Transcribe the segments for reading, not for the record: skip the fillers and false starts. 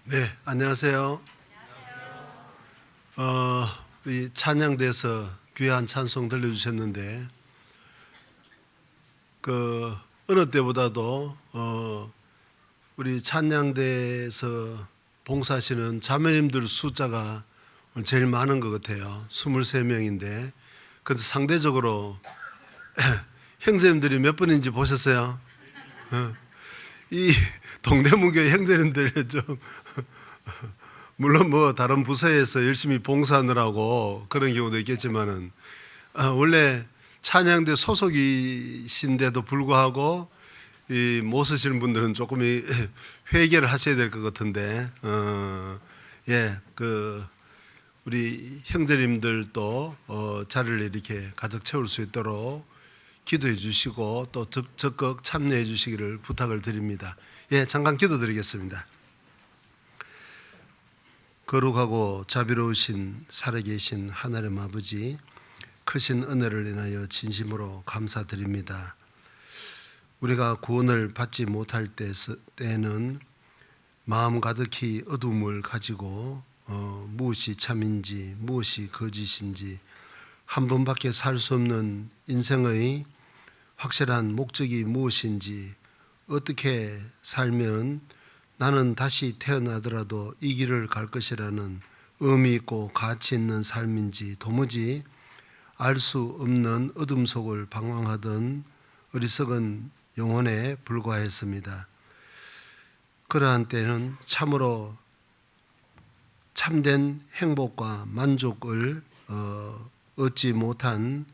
네, 안녕하세요. 우리 찬양대에서 귀한 찬송 들려주셨는데, 어느 때보다도 우리 찬양대에서 봉사하시는 자매님들 숫자가 오늘 제일 많은 것 같아요. 23명인데, 근데 상대적으로 형제님들이 몇 분인지 보셨어요? 이 동대문교회 형제님들 좀 물론 뭐 다른 부서에서 열심히 봉사하느라고 그런 경우도 있겠지만은 원래 찬양대 소속이신데도 불구하고 이 못 쓰시는 분들은 조금 회개를 하셔야 될 것 같은데 우리 형제님들도 자리를 이렇게 가득 채울 수 있도록 기도해 주시고 또 적극 참여해 주시기를 부탁을 드립니다. 잠깐 기도드리겠습니다. 거룩하고 자비로우신 살아계신 하나님 아버지, 크신 은혜를 인하여 진심으로 감사드립니다. 우리가 구원을 받지 못할 때에는 마음 가득히 어둠을 가지고 무엇이 참인지 무엇이 거짓인지 한 번밖에 살 수 없는 인생의 확실한 목적이 무엇인지, 어떻게 살면 나는 다시 태어나더라도 이 길을 갈 것이라는 의미 있고 가치 있는 삶인지 도무지 알 수 없는 어둠 속을 방황하던 어리석은 영혼에 불과했습니다. 그러한 때는 참으로 참된 행복과 만족을 얻지 못한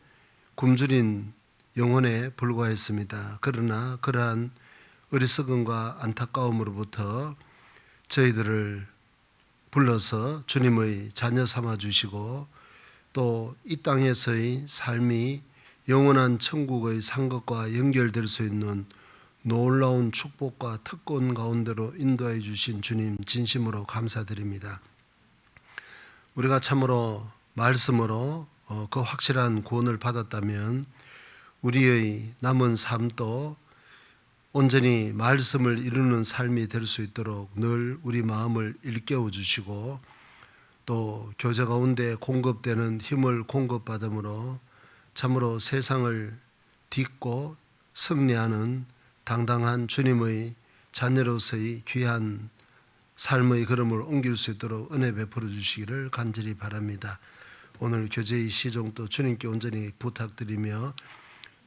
굶주린 영혼에 불과했습니다. 그러나 그러한 어리석음과 안타까움으로부터 저희들을 불러서 주님의 자녀 삼아 주시고 또 이 땅에서의 삶이 영원한 천국의 상급과 연결될 수 있는 놀라운 축복과 특권 가운데로 인도해 주신 주님 진심으로 감사드립니다. 우리가 참으로 말씀으로 그 확실한 구원을 받았다면 우리의 남은 삶도 온전히 말씀을 이루는 삶이 될 수 있도록 늘 우리 마음을 일깨워 주시고 또 교제 가운데 공급되는 힘을 공급받음으로 참으로 세상을 딛고 승리하는 당당한 주님의 자녀로서의 귀한 삶의 걸음을 옮길 수 있도록 은혜 베풀어 주시기를 간절히 바랍니다. 오늘 교제의 시종도 주님께 온전히 부탁드리며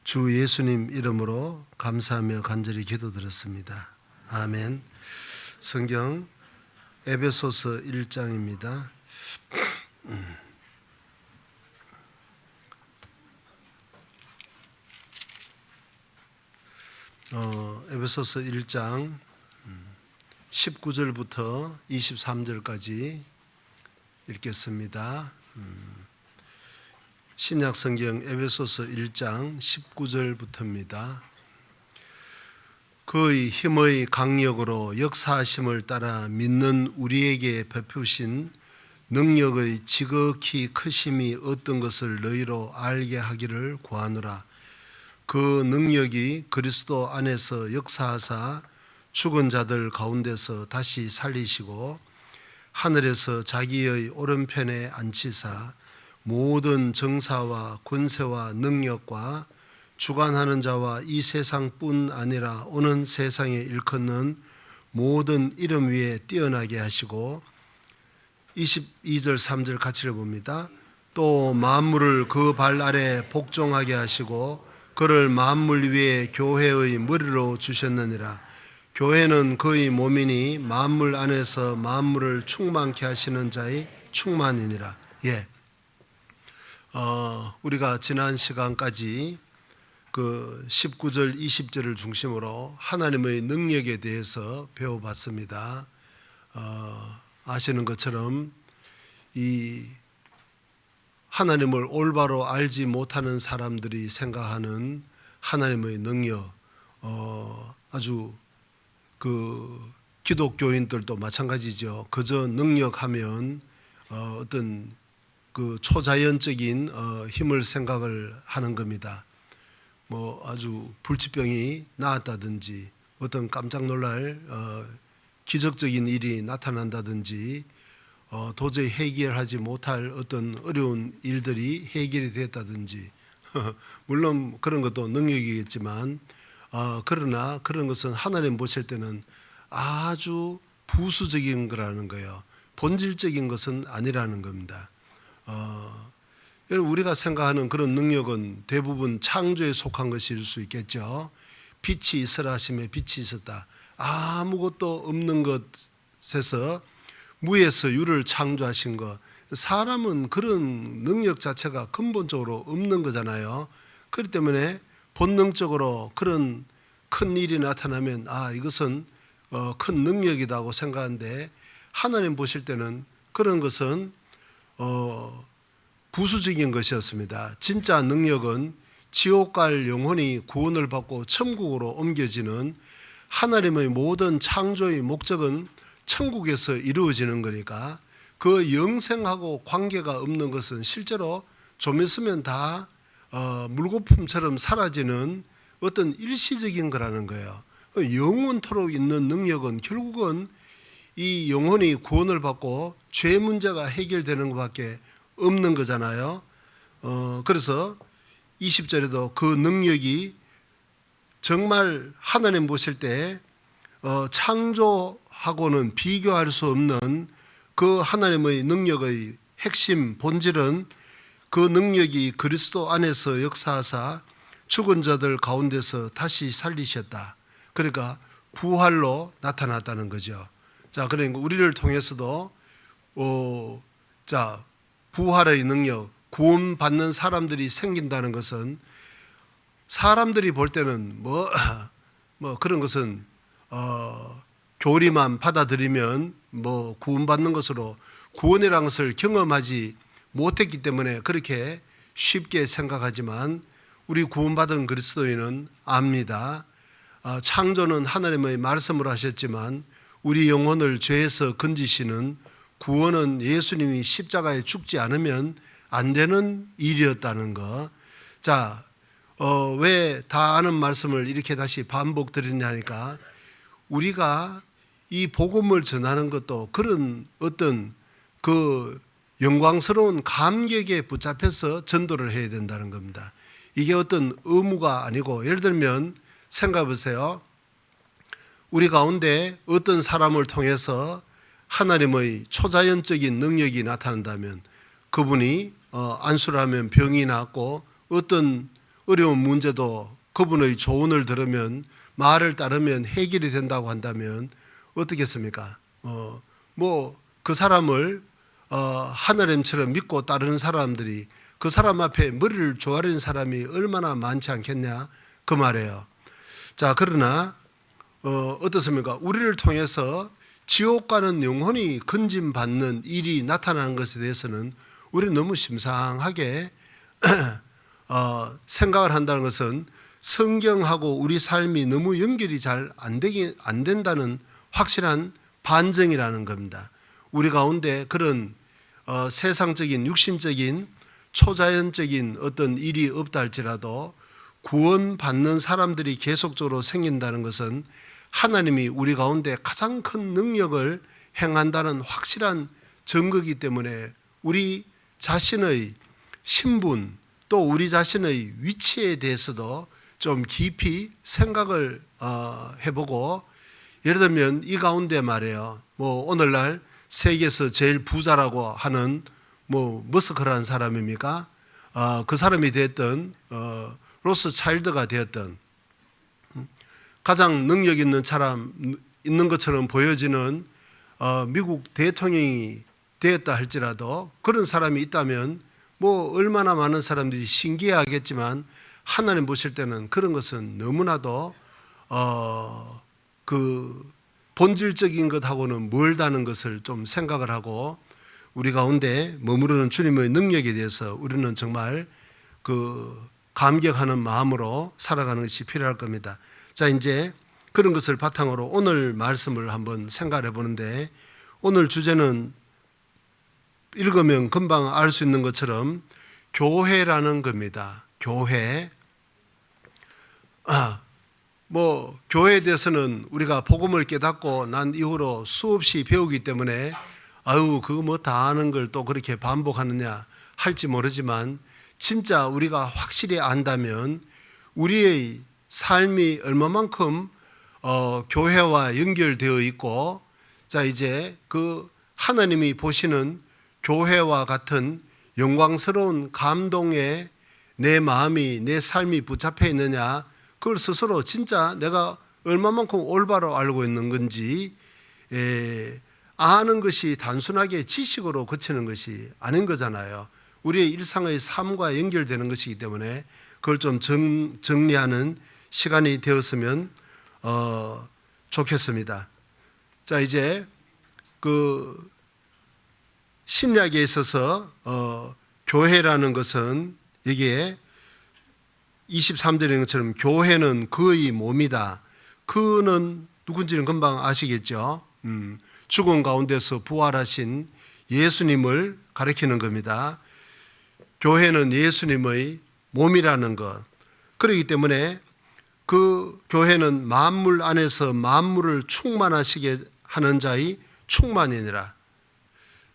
주 예수님 이름으로 감사하며 간절히 기도드렸습니다. 아멘. 성경 에베소서 1장입니다. 에베소서 1장 19절부터 23절까지 읽겠습니다. 신약성경 에베소서 1장 19절부터입니다. 그의 힘의 강력으로 역사하심을 따라 믿는 우리에게 베푸신 능력의 지극히 크심이 어떤 것을 너희로 알게 하기를 구하노라. 그 능력이 그리스도 안에서 역사하사 죽은 자들 가운데서 다시 살리시고 하늘에서 자기의 오른편에 앉히사 모든 정사와 권세와 능력과 주관하는 자와 이 세상뿐 아니라 오는 세상에 일컫는 모든 이름 위에 뛰어나게 하시고 22절 3절 같이 읽어봅니다. 또 만물을 그 발 아래 복종하게 하시고 그를 만물 위에 교회의 머리로 주셨느니라. 교회는 그의 몸이니 만물 안에서 만물을 충만케 하시는 자의 충만이니라. 우리가 지난 시간까지 그 19절 20절을 중심으로 하나님의 능력에 대해서 배워봤습니다. 아시는 것처럼 이 하나님을 올바로 알지 못하는 사람들이 생각하는 하나님의 능력, 아주 기독교인들도 마찬가지죠. 그저 능력하면 어떤 초자연적인 힘을 생각을 하는 겁니다. 아주 불치병이 나았다든지 어떤 깜짝 놀랄 기적적인 일이 나타난다든지 도저히 해결하지 못할 어떤 어려운 일들이 해결이 됐다든지 물론 그런 것도 능력이겠지만 그러나 그런 것은 하나님 보실 때는 아주 부수적인 거라는 거예요. 본질적인 것은 아니라는 겁니다. 여러분 우리가 생각하는 그런 능력은 대부분 창조에 속한 것일 수 있겠죠. 빛이 있으라 하심에 빛이 있었다. 아무것도 없는 것에서 무에서 유를 창조하신 것. 사람은 그런 능력 자체가 근본적으로 없는 거잖아요. 그렇기 때문에 본능적으로 그런 큰 일이 나타나면 이것은 큰 능력이라고 생각하는데 하나님 보실 때는 그런 것은 부수적인 것이었습니다. 진짜 능력은 지옥 갈 영혼이 구원을 받고 천국으로 옮겨지는 하나님의 모든 창조의 목적은 천국에서 이루어지는 거니까 그 영생하고 관계가 없는 것은 실제로 좀 있으면 다 물거품처럼 사라지는 어떤 일시적인 거라는 거예요. 영원토록 있는 능력은 결국은 이 영혼이 구원을 받고 죄 문제가 해결되는 것밖에 없는 거잖아요. 그래서 20절에도 그 능력이 정말 하나님 보실 때 창조하고는 비교할 수 없는 그 하나님의 능력의 핵심 본질은 그 능력이 그리스도 안에서 역사하사 죽은 자들 가운데서 다시 살리셨다. 그러니까 부활로 나타났다는 거죠. 자, 그러니까 우리를 통해서도 부활의 능력, 구원받는 사람들이 생긴다는 것은 사람들이 볼 때는 뭐 그런 것은 교리만 받아들이면 뭐 구원받는 것으로 구원이라는 것을 경험하지 못했기 때문에 그렇게 쉽게 생각하지만 우리 구원받은 그리스도인은 압니다. 창조는 하나님의 말씀으로 하셨지만 우리 영혼을 죄에서 건지시는 구원은 예수님이 십자가에 죽지 않으면 안 되는 일이었다는 거. 자, 왜 다 아는 말씀을 이렇게 다시 반복드리냐 하니까 우리가 이 복음을 전하는 것도 그런 어떤 그 영광스러운 감격에 붙잡혀서 전도를 해야 된다는 겁니다. 이게 어떤 의무가 아니고 예를 들면 생각해 보세요. 우리 가운데 어떤 사람을 통해서 하나님의 초자연적인 능력이 나타난다면 그분이 안수를 하면 병이 낫고 어떤 어려운 문제도 그분의 조언을 들으면 말을 따르면 해결이 된다고 한다면 어떻겠습니까? 그 사람을 하나님처럼 믿고 따르는 사람들이 그 사람 앞에 머리를 조아리는 사람이 얼마나 많지 않겠냐 그 말이에요. 자, 그러나 어떻습니까? 우리를 통해서 지옥 가는 영혼이 건짐받는 일이 나타나는 것에 대해서는 우리는 너무 심상하게 생각을 한다는 것은 성경하고 우리 삶이 너무 연결이 잘 안 된다는 확실한 반증이라는 겁니다. 우리 가운데 그런 세상적인 육신적인 초자연적인 어떤 일이 없다 할지라도 구원받는 사람들이 계속적으로 생긴다는 것은 하나님이 우리 가운데 가장 큰 능력을 행한다는 확실한 증거이기 때문에 우리 자신의 신분 또 우리 자신의 위치에 대해서도 좀 깊이 생각을 해보고 예를 들면 이 가운데 말이에요. 오늘날 세계에서 제일 부자라고 하는 머스크라는 사람입니까? 그 사람이 됐던 로스차일드가 되었던 가장 능력 있는 사람 있는 것처럼 보여지는 미국 대통령이 되었다 할지라도 그런 사람이 있다면 얼마나 많은 사람들이 신기해하겠지만 하나님 보실 때는 그런 것은 너무나도 그 본질적인 것하고는 멀다는 것을 좀 생각을 하고 우리 가운데 머무르는 주님의 능력에 대해서 우리는 정말 그 감격하는 마음으로 살아가는 것이 필요할 겁니다. 자, 이제 그런 것을 바탕으로 오늘 말씀을 한번 생각해 보는데 오늘 주제는 읽으면 금방 알 수 있는 것처럼 교회라는 겁니다. 교회. 뭐 교회에 대해서는 우리가 복음을 깨닫고 난 이후로 수없이 배우기 때문에 아유 그거 뭐 다 아는 걸 또 그렇게 반복하느냐 할지 모르지만 진짜 우리가 확실히 안다면 우리의 삶이 얼마만큼 교회와 연결되어 있고 자 이제 그 하나님이 보시는 교회와 같은 영광스러운 감동에 내 마음이 내 삶이 붙잡혀 있느냐 그걸 스스로 진짜 내가 얼마만큼 올바로 알고 있는 건지 아는 것이 단순하게 지식으로 그치는 것이 아닌 거잖아요. 우리의 일상의 삶과 연결되는 것이기 때문에 그걸 좀 정리하는 시간이 되었으면 좋겠습니다. 자 이제 그 신약에 있어서 교회라는 것은 여기에 23절인 것처럼 교회는 그의 몸이다. 그는 누군지는 금방 아시겠죠. 죽은 가운데서 부활하신 예수님을 가리키는 겁니다. 교회는 예수님의 몸이라는 것. 그렇기 때문에 그 교회는 만물 안에서 만물을 충만하시게 하는 자의 충만이니라.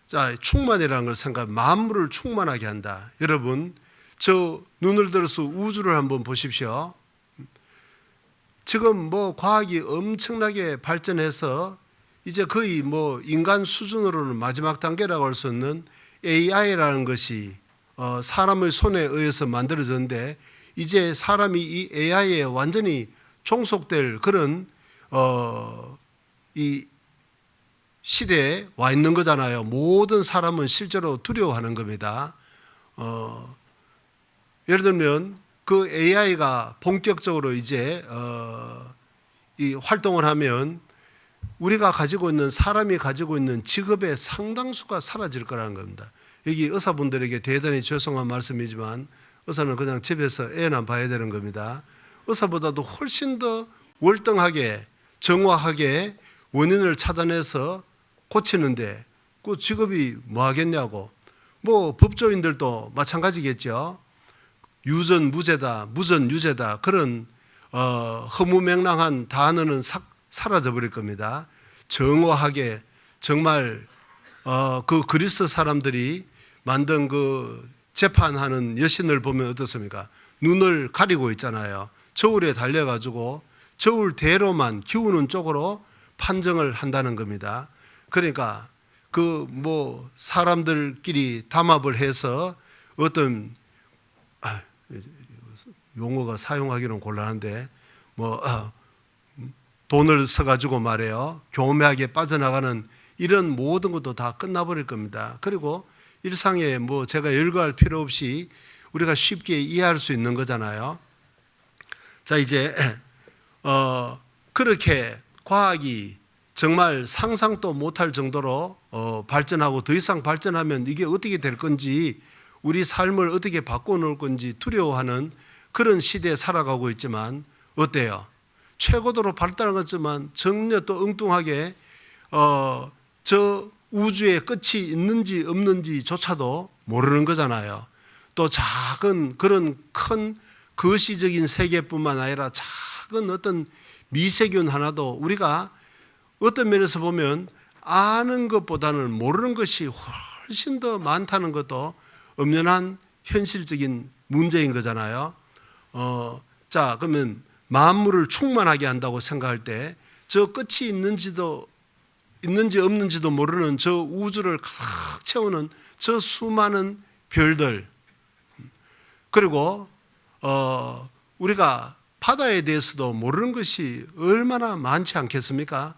자, 충만이라는 걸 생각하면 만물을 충만하게 한다. 여러분, 저 눈을 들어서 우주를 한번 보십시오. 지금 뭐 과학이 엄청나게 발전해서 이제 거의 뭐 인간 수준으로는 마지막 단계라고 할 수 있는 AI라는 것이 사람의 손에 의해서 만들어졌는데 이제 사람이 이 AI에 완전히 종속될 그런 이 시대에 와 있는 거잖아요. 모든 사람은 실제로 두려워하는 겁니다. 예를 들면 그 AI가 본격적으로 이제 이 활동을 하면 우리가 가지고 있는 사람이 가지고 있는 직업의 상당수가 사라질 거라는 겁니다. 여기 의사분들에게 대단히 죄송한 말씀이지만 의사는 그냥 집에서 애나 봐야 되는 겁니다. 의사보다도 훨씬 더 월등하게 정확하게 원인을 찾아내서 고치는데 그 직업이 뭐 하겠냐고. 뭐 법조인들도 마찬가지겠죠. 유전 무죄다, 무전 유죄다 그런 허무맹랑한 단어는 사라져 버릴 겁니다. 정확하게 정말 그 그리스 사람들이 만든 그 재판하는 여신을 보면 어떻습니까? 눈을 가리고 있잖아요. 저울에 달려가지고 저울대로만 기우는 쪽으로 판정을 한다는 겁니다. 그러니까 그 뭐 사람들끼리 담합을 해서 어떤 용어가 사용하기는 곤란한데 뭐 돈을 써가지고 말해요. 교묘하게 빠져나가는 이런 모든 것도 다 끝나버릴 겁니다. 그리고 일상에 뭐 제가 열거할 필요 없이 우리가 쉽게 이해할 수 있는 거잖아요. 자 이제 그렇게 과학이 정말 상상도 못할 정도로 발전하고 더 이상 발전하면 이게 어떻게 될 건지 우리 삶을 어떻게 바꿔놓을 건지 두려워하는 그런 시대에 살아가고 있지만 어때요? 최고도로 발달한 것지만 전혀 또 엉뚱하게 저 우주의 끝이 있는지 없는지조차도 모르는 거잖아요. 또 작은 그런 큰 거시적인 세계뿐만 아니라 작은 어떤 미세균 하나도 우리가 어떤 면에서 보면 아는 것보다는 모르는 것이 훨씬 더 많다는 것도 엄연한 현실적인 문제인 거잖아요. 자, 그러면 만물을 충만하게 한다고 생각할 때 저 끝이 있는지 없는지도 모르는 저 우주를 가득 채우는 저 수많은 별들 그리고 우리가 바다에 대해서도 모르는 것이 얼마나 많지 않겠습니까?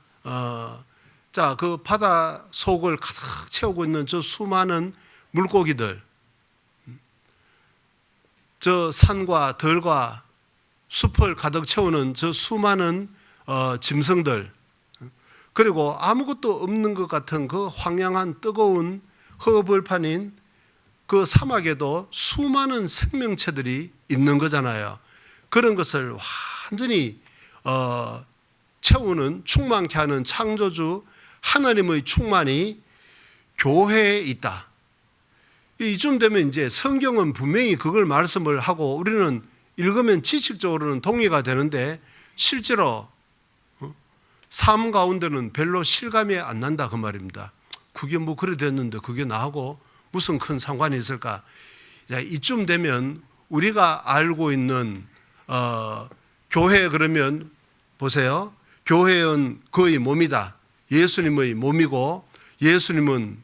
자, 그 바다 속을 가득 채우고 있는 저 수많은 물고기들 저 산과 들과 숲을 가득 채우는 저 수많은 짐승들 그리고 아무것도 없는 것 같은 그 황량한 뜨거운 허벌판인 그 사막에도 수많은 생명체들이 있는 거잖아요. 그런 것을 완전히 채우는 충만케 하는 창조주 하나님의 충만이 교회에 있다. 이쯤 되면 이제 성경은 분명히 그걸 말씀을 하고 우리는 읽으면 지식적으로는 동의가 되는데 실제로 삶 가운데는 별로 실감이 안 난다 그 말입니다. 그게 뭐 그래 됐는데 그게 나하고 무슨 큰 상관이 있을까? 이쯤 되면 우리가 알고 있는 교회, 그러면 보세요. 교회는 그의 몸이다. 예수님의 몸이고, 예수님은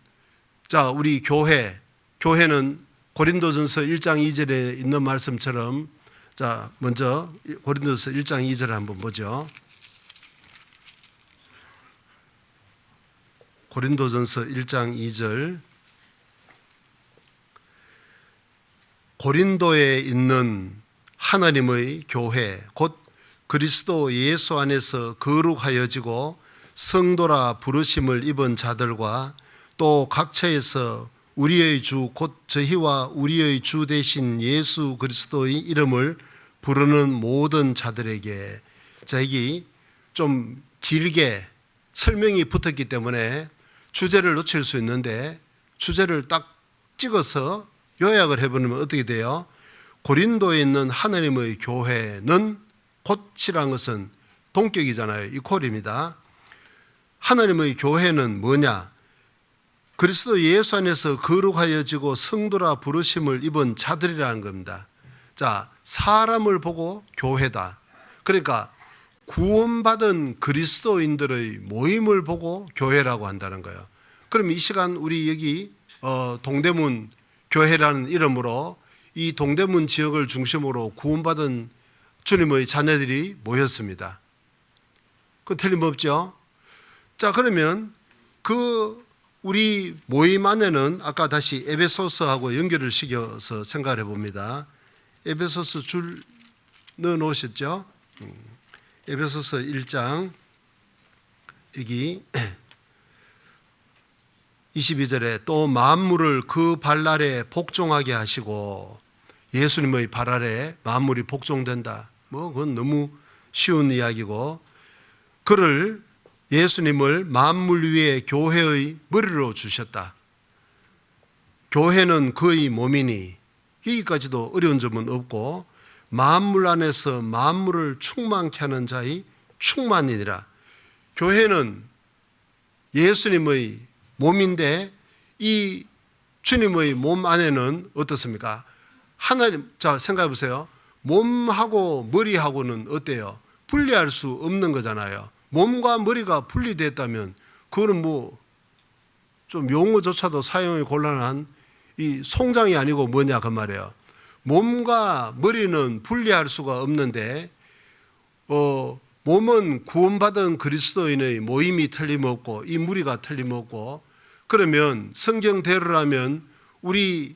자 우리 교회는 고린도전서 1장 2절에 있는 말씀처럼, 자 먼저 고린도전서 1장 2절을 한번 보죠. 고린도전서 1장 2절. 고린도에 있는 하나님의 교회, 곧 그리스도 예수 안에서 거룩하여지고 성도라 부르심을 입은 자들과 또 각처에서 우리의 주 곧 저희와 우리의 주 되신 예수 그리스도의 이름을 부르는 모든 자들에게. 자, 여기 좀 길게 설명이 붙었기 때문에 주제를 놓칠 수 있는데, 주제를 딱 찍어서 요약을 해보면 어떻게 돼요? 고린도에 있는 하나님의 교회는, 곧이란 것은 동격이잖아요. 이퀄입니다. 하나님의 교회는 뭐냐? 그리스도 예수 안에서 거룩하여지고 성도라 부르심을 입은 자들이라는 겁니다. 자, 사람을 보고 교회다. 그러니까 구원받은 그리스도인들의 모임을 보고 교회라고 한다는 거예요. 그럼 이 시간 우리 여기 동대문 교회라는 이름으로 이 동대문 지역을 중심으로 구원받은 주님의 자녀들이 모였습니다. 그 틀림없죠? 자, 그러면 그 우리 모임 안에는 아까 다시 에베소서하고 연결을 시켜서 생각을 해봅니다. 에베소서 줄 넣어놓으셨죠? 에베소서 1장 여기 22절에 또 만물을 그 발 아래 복종하게 하시고, 예수님의 발 아래 만물이 복종된다. 뭐 그건 너무 쉬운 이야기고, 그를 예수님을 만물 위에 교회의 머리로 주셨다. 교회는 그의 몸이니, 여기까지도 어려운 점은 없고, 만물 안에서 만물을 충만케 하는 자의 충만이니라. 교회는 예수님의 몸인데 이 주님의 몸 안에는 어떻습니까? 하나님, 자 생각해 보세요. 몸하고 머리하고는 어때요? 분리할 수 없는 거잖아요. 몸과 머리가 분리됐다면 그거는 뭐 좀 용어조차도 사용이 곤란한 이 송장이 아니고 뭐냐 그 말이에요. 몸과 머리는 분리할 수가 없는데 몸은 구원받은 그리스도인의 모임이 틀림없고 이 무리가 틀림없고, 그러면 성경대로라면 우리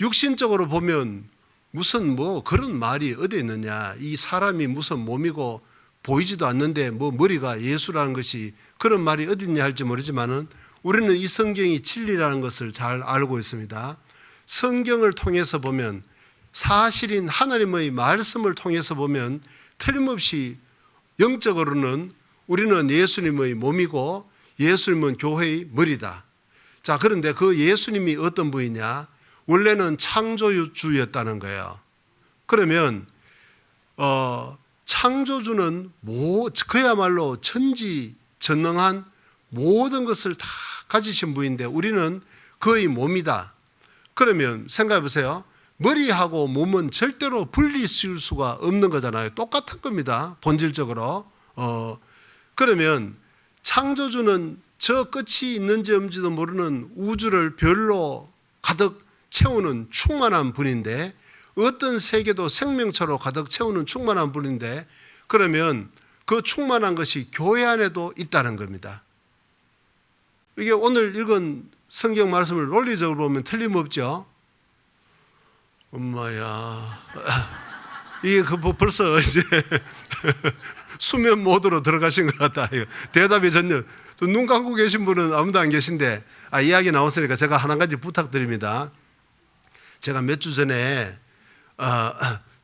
육신적으로 보면 무슨 뭐 그런 말이 어디 있느냐, 이 사람이 무슨 몸이고 보이지도 않는데 뭐 머리가 예수라는 것이 그런 말이 어디 있냐 할지 모르지만은 우리는 이 성경이 진리라는 것을 잘 알고 있습니다. 성경을 통해서 보면, 사실인 하나님의 말씀을 통해서 보면 틀림없이 영적으로는 우리는 예수님의 몸이고 예수님은 교회의 머리다. 자, 그런데 그 예수님이 어떤 분이냐? 원래는 창조주였다는 거예요. 그러면 창조주는 그야말로 천지전능한 모든 것을 다 가지신 분인데 우리는 그의 몸이다. 그러면 생각해 보세요. 머리하고 몸은 절대로 분리시킬 수가 없는 거잖아요. 똑같은 겁니다. 본질적으로. 그러면 창조주는 저 끝이 있는지 없는지도 모르는 우주를 별로 가득 채우는 충만한 분인데, 어떤 세계도 생명처로 가득 채우는 충만한 분인데, 그러면 그 충만한 것이 교회 안에도 있다는 겁니다. 이게 오늘 읽은 성경 말씀을 논리적으로 보면 틀림없죠. 엄마야, 이게 벌써 이제 수면 모드로 들어가신 것 같다. 대답이 전혀, 눈 감고 계신 분은 아무도 안 계신데, 이야기 나왔으니까 제가 한 가지 부탁드립니다. 제가 몇 주 전에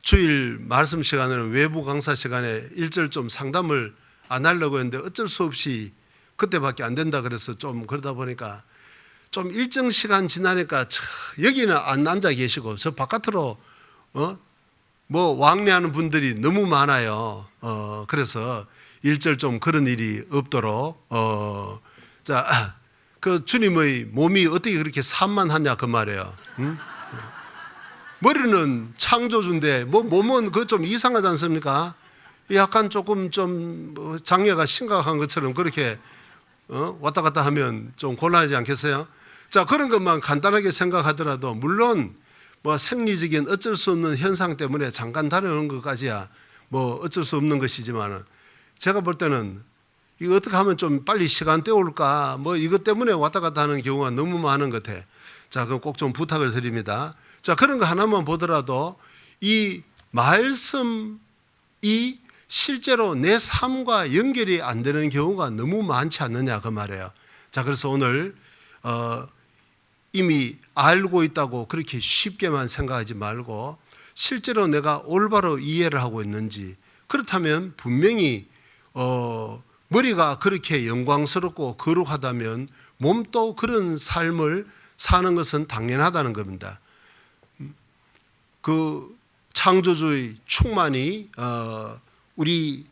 주일 말씀 시간에는 외부 강사 시간에 1절 좀 상담을 안 하려고 했는데 어쩔 수 없이 그때밖에 안 된다 그래서 좀 그러다 보니까 좀 일정 시간 지나니까 여기는 안 앉아 계시고 저 바깥으로 뭐 왕래하는 분들이 너무 많아요. 그래서 일절 좀 그런 일이 없도록 자, 그 주님의 몸이 어떻게 그렇게 산만하냐 그 말이에요. 응? 머리는 창조주인데 뭐 몸은 그 좀 이상하지 않습니까? 약간 조금 좀 장애가 심각한 것처럼 그렇게 왔다 갔다 하면 좀 곤란하지 않겠어요? 자, 그런 것만 간단하게 생각하더라도 물론 뭐 생리적인 어쩔 수 없는 현상 때문에 잠깐 다녀오는 것까지야 뭐 어쩔 수 없는 것이지만 제가 볼 때는 이거 어떻게 하면 좀 빨리 시간 때울까 뭐 이것 때문에 왔다 갔다 하는 경우가 너무 많은 것 같아. 자, 그럼 꼭 좀 부탁을 드립니다. 자, 그런 거 하나만 보더라도 이 말씀이 실제로 내 삶과 연결이 안 되는 경우가 너무 많지 않느냐 그 말이에요. 자, 그래서 오늘 이미 알고 있다고 그렇게 쉽게만 생각하지 말고 실제로 내가 올바로 이해를 하고 있는지, 그렇다면 분명히 머리가 그렇게 영광스럽고 거룩하다면 몸도 그런 삶을 사는 것은 당연하다는 겁니다. 그 창조주의 충만이 우리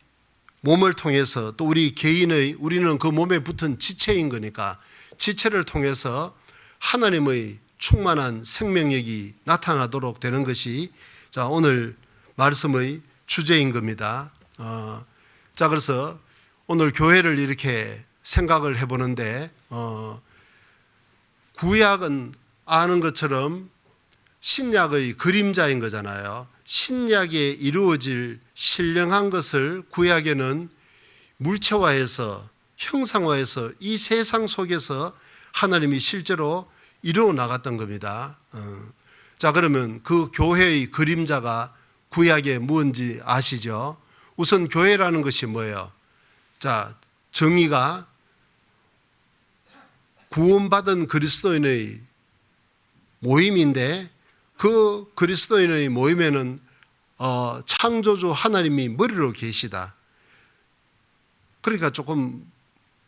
몸을 통해서 또 우리 개인의, 우리는 그 몸에 붙은 지체인 거니까 지체를 통해서 하나님의 충만한 생명력이 나타나도록 되는 것이 자, 오늘 말씀의 주제인 겁니다. 자, 그래서 오늘 교회를 이렇게 생각을 해보는데 구약은 아는 것처럼 신약의 그림자인 거잖아요. 신약에 이루어질 신령한 것을 구약에는 물체화해서 형상화해서 이 세상 속에서 하나님이 실제로 이루어 나갔던 겁니다. 자, 그러면 그 교회의 그림자가 구약에 뭔지 아시죠? 우선 교회라는 것이 뭐예요? 자, 정의가 구원받은 그리스도인의 모임인데 그 그리스도인의 모임에는 창조주 하나님이 머리로 계시다. 그러니까 조금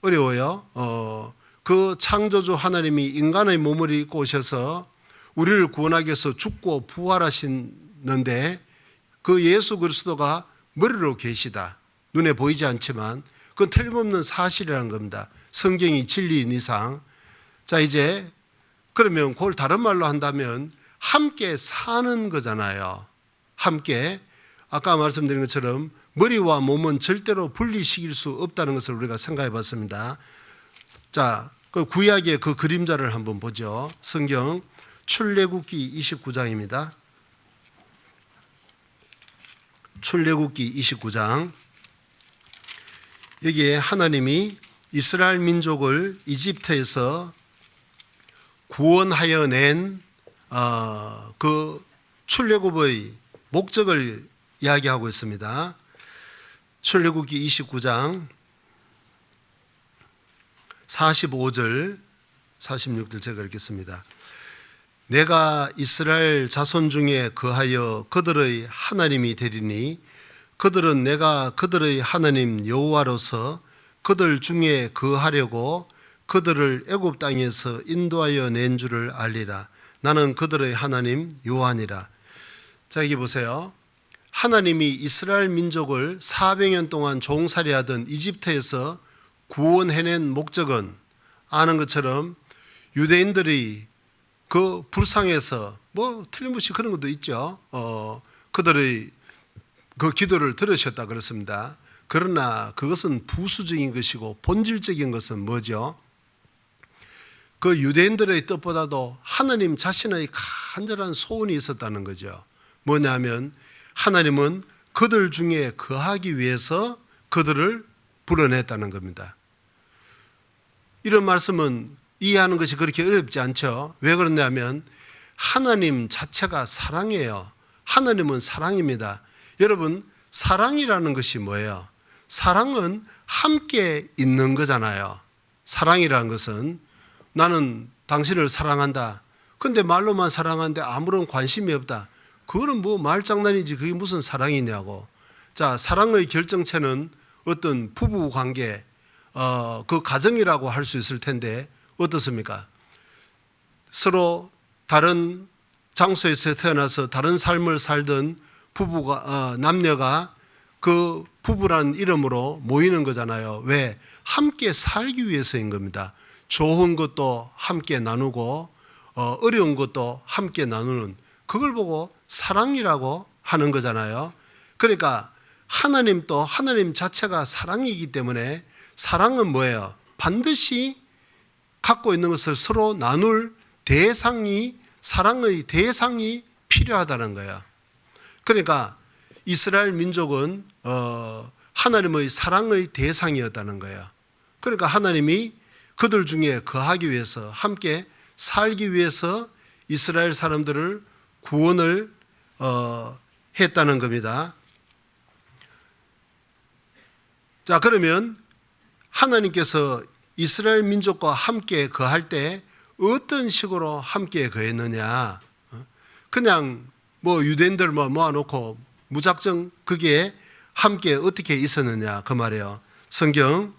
어려워요. 그 창조주 하나님이 인간의 몸을 입고 오셔서 우리를 구원하기 위해서 죽고 부활하시는데 그 예수 그리스도가 머리로 계시다. 눈에 보이지 않지만 그건 틀림없는 사실이라는 겁니다. 성경이 진리인 이상. 자, 이제 그러면 그걸 다른 말로 한다면 함께 사는 거잖아요. 함께. 아까 말씀드린 것처럼 머리와 몸은 절대로 분리시킬 수 없다는 것을 우리가 생각해 봤습니다. 자, 그 구약의 그 그림자를 한번 보죠. 성경 출애굽기 29장입니다. 출애굽기 29장. 여기에 하나님이 이스라엘 민족을 이집트에서 구원하여 낸 그 출애굽의 목적을 이야기하고 있습니다. 출애굽기 29장 45절 46절 제가 읽겠습니다. 내가 이스라엘 자손 중에 거하여 그들의 하나님이 되리니 그들은 내가 그들의 하나님 여호와로서 그들 중에 거하려고 그들을 애굽 땅에서 인도하여 낸 줄을 알리라. 나는 그들의 하나님 여호와니라. 자, 여기 보세요. 하나님이 이스라엘 민족을 400년 동안 종살이하던 이집트에서 구원해낸 목적은 아는 것처럼 유대인들이 그 불쌍해서 뭐 틀림없이 그런 것도 있죠. 그들의 그 기도를 들으셨다 그렇습니다. 그러나 그것은 부수적인 것이고 본질적인 것은 뭐죠? 그 유대인들의 뜻보다도 하나님 자신의 간절한 소원이 있었다는 거죠. 뭐냐면 하나님은 그들 중에 거하기 위해서 그들을 불러냈다는 겁니다. 이런 말씀은 이해하는 것이 그렇게 어렵지 않죠. 왜 그러냐면 하나님 자체가 사랑이에요. 하나님은 사랑입니다. 여러분, 사랑이라는 것이 뭐예요? 사랑은 함께 있는 거잖아요. 사랑이라는 것은 나는 당신을 사랑한다. 근데 말로만 사랑하는데 아무런 관심이 없다. 그거는 뭐 말장난이지 그게 무슨 사랑이냐고. 자, 사랑의 결정체는 어떤 부부 관계, 그 가정이라고 할 수 있을 텐데 어떻습니까? 서로 다른 장소에서 태어나서 다른 삶을 살던 부부가 남녀가 그 부부란 이름으로 모이는 거잖아요. 왜? 함께 살기 위해서인 겁니다. 좋은 것도 함께 나누고 어려운 것도 함께 나누는, 그걸 보고 사랑이라고 하는 거잖아요. 그러니까 하나님도 하나님 자체가 사랑이기 때문에 사랑은 뭐예요? 반드시 갖고 있는 것을 서로 나눌 대상이, 사랑의 대상이 필요하다는 거예요. 그러니까 이스라엘 민족은 하나님의 사랑의 대상이었다는 거예요. 그러니까 하나님이 그들 중에 거하기 위해서, 함께 살기 위해서 이스라엘 사람들을 구원을 했다는 겁니다. 자, 그러면 하나님께서 이스라엘 민족과 함께 거할 때 어떤 식으로 함께 거했느냐? 그냥 유대인들 모아놓고 무작정 거기에 함께 어떻게 있었느냐 그 말이에요. 성경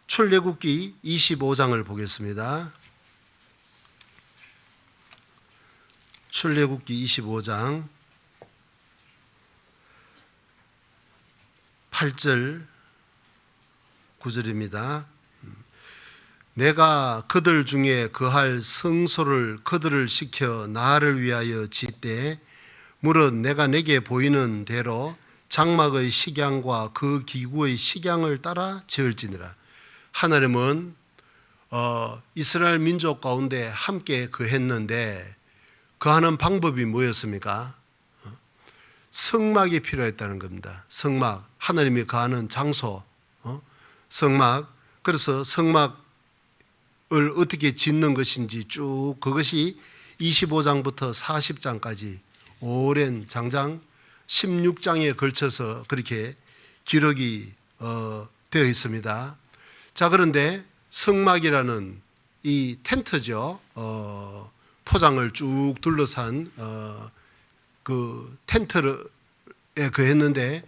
출애굽기 25장을 보겠습니다. 출애굽기 25장 8절 9절입니다. 내가 그들 중에 거할 성소를 그들을 시켜 나를 위하여 짓되 무릇 내가 내게 보이는 대로 장막의 식양과 그 기구의 식양을 따라 지을지니라. 하나님은 이스라엘 민족 가운데 함께 거했는데 거하는 방법이 뭐였습니까? 성막이 필요했다는 겁니다. 성막, 하나님이 거하는 장소, 성막. 그래서 성막을 어떻게 짓는 것인지 쭉 그것이 25장부터 40장까지 오랜 장장 16장에 걸쳐서 그렇게 기록이 되어 있습니다. 자, 그런데 성막이라는 이 텐트죠. 포장을 쭉 둘러싼 그 텐트에 거했는데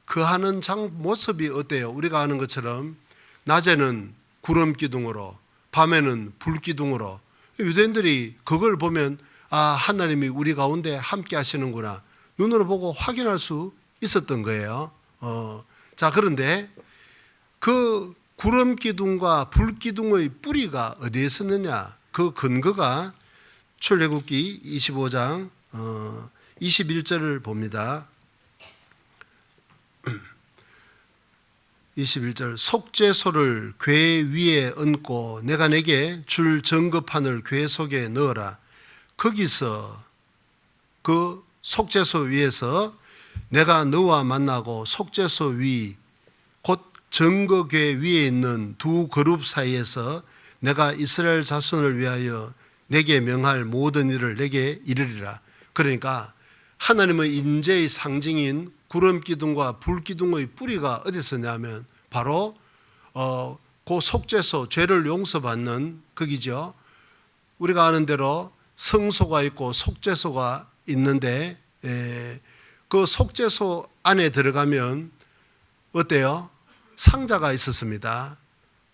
거하는 모습이 어때요? 우리가 아는 것처럼 낮에는 구름 기둥으로, 밤에는 불 기둥으로. 유대인들이 그걸 보면 하나님이 우리 가운데 함께 하시는구나, 눈으로 보고 확인할 수 있었던 거예요. 자, 그런데 그 구름 기둥과 불 기둥의 뿌리가 어디에 있었느냐? 그 근거가 출애굽기 25장 21절을 봅니다. 21절 속죄소를 궤 위에 얹고 내가 내게 줄 증거판을 궤 속에 넣어라. 거기서 그 속죄소 위에서 내가 너와 만나고 속죄소 위 곧 증거궤 위에 있는 두 그룹 사이에서 내가 이스라엘 자손을 위하여 내게 명할 모든 일을 내게 이르리라. 그러니까 하나님의 인재의 상징인 구름 기둥과 불 기둥의 뿌리가 어디서 냐면 바로 그 속죄소, 죄를 용서받는 거기죠. 우리가 아는 대로 성소가 있고 속죄소가 있는데 그 속죄소 안에 들어가면 어때요? 상자가 있었습니다.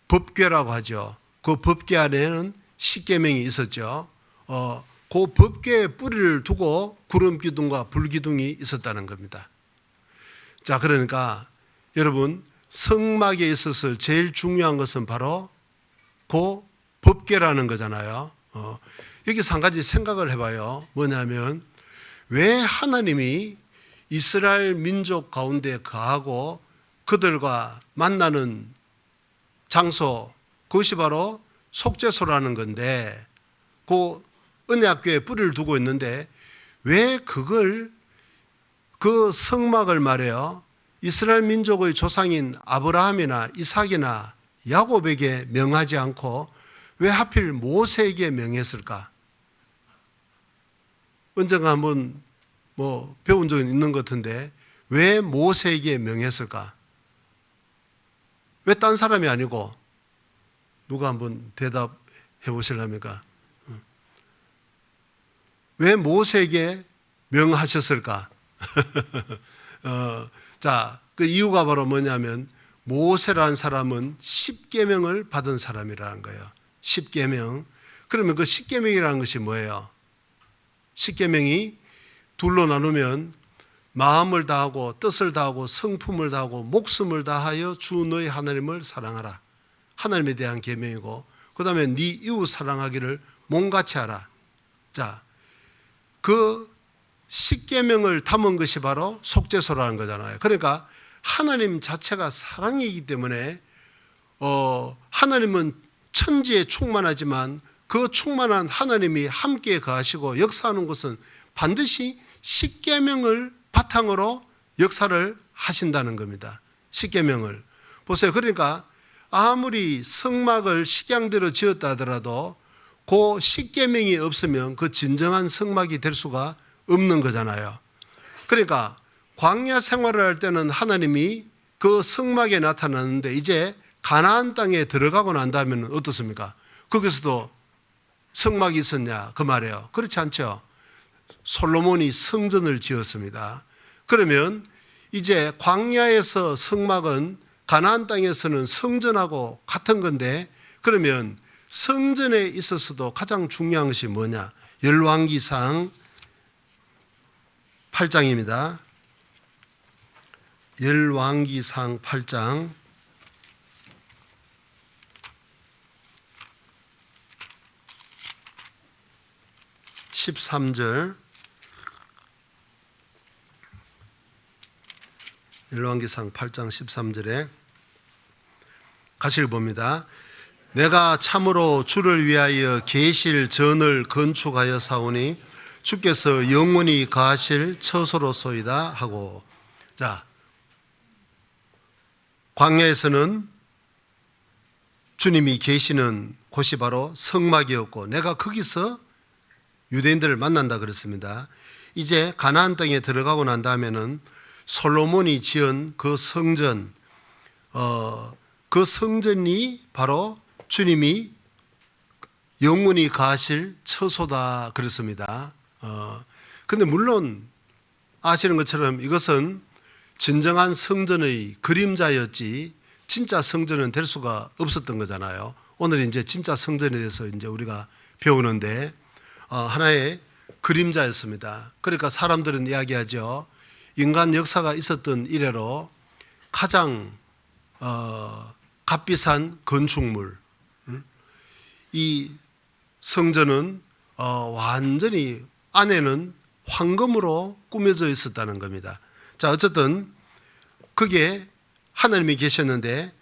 법궤라고 하죠. 그 법궤 안에는 십계명이 있었죠. 그 법궤에 뿌리를 두고 구름 기둥과 불 기둥이 있었다는 겁니다. 자, 그러니까 여러분 성막에 있어서 제일 중요한 것은 바로 그 법궤라는 거잖아요. 여기서 한 가지 생각을 해봐요. 뭐냐면 왜 하나님이 이스라엘 민족 가운데 거하고 그들과 만나는 장소, 그것이 바로 속죄소라는 건데 그 언약궤에 뿌리를 두고 있는데 왜 그걸 그 성막을 말해요. 이스라엘 민족의 조상인 아브라함이나 이삭이나 야곱에게 명하지 않고 왜 하필 모세에게 명했을까? 언젠가 한번 배운 적은 있는 것 같은데 왜 모세에게 명했을까? 왜 딴 사람이 아니고 누가 한번 대답해 보실랍니까? 왜 모세에게 명하셨을까? 자, 그 이유가 바로 뭐냐면 모세라는 사람은 십계명을 받은 사람이라는 거예요. 십계명. 그러면 그 십계명이라는 것이 뭐예요? 십계명이 둘로 나누면 마음을 다하고 뜻을 다하고 성품을 다하고 목숨을 다하여 주 너희 하나님을 사랑하라. 하나님에 대한 계명이고, 그 다음에 네 이웃 사랑하기를 몸같이 하라. 자, 그 10계명을 담은 것이 바로 속죄소라는 거잖아요. 그러니까 하나님 자체가 사랑이기 때문에 하나님은 천지에 충만하지만 그 충만한 하나님이 함께 거하시고 역사하는 것은 반드시 10계명을 바탕으로 역사를 하신다는 겁니다. 10계명을 보세요. 그러니까 아무리 성막을 식양대로 지었다 하더라도 그 10계명이 없으면 그 진정한 성막이 될 수가 없는 거잖아요. 그러니까 광야 생활을 할 때는 하나님이 그 성막에 나타나는데 이제 가나안 땅에 들어가고 난 다음에는 어떻습니까? 거기서도 성막이 있었냐 그 말이에요. 그렇지 않죠. 솔로몬이 성전을 지었습니다. 그러면 이제 광야에서 성막은 가나안 땅에서는 성전하고 같은 건데, 그러면 성전에 있어서도 가장 중요한 것이 뭐냐? 열왕기상 8장입니다. 열왕기상 8장 13절, 열왕기상 8장 13절에 같이 봅니다. 내가 참으로 주를 위하여 계실 전을 건축하여 사오니 주께서 영원히 거하실 처소로소이다 하고. 자, 광야에서는 주님이 계시는 곳이 바로 성막이었고 내가 거기서 유대인들을 만난다 그랬습니다. 이제 가나안 땅에 들어가고 난 다음에는 솔로몬이 지은 그 성전, 그 성전이 바로 주님이 영원히 거하실 처소다 그랬습니다. 근데 물론 아시는 것처럼 이것은 진정한 성전의 그림자였지 진짜 성전은 될 수가 없었던 거잖아요. 오늘 이제 진짜 성전에 대해서 이제 우리가 배우는데 하나의 그림자였습니다. 그러니까 사람들은 이야기하죠. 인간 역사가 있었던 이래로 가장 값비싼 건축물, 이 성전은 완전히 안에는 황금으로 꾸며져 있었다는 겁니다. 자, 어쨌든 그게 하나님이 계셨는데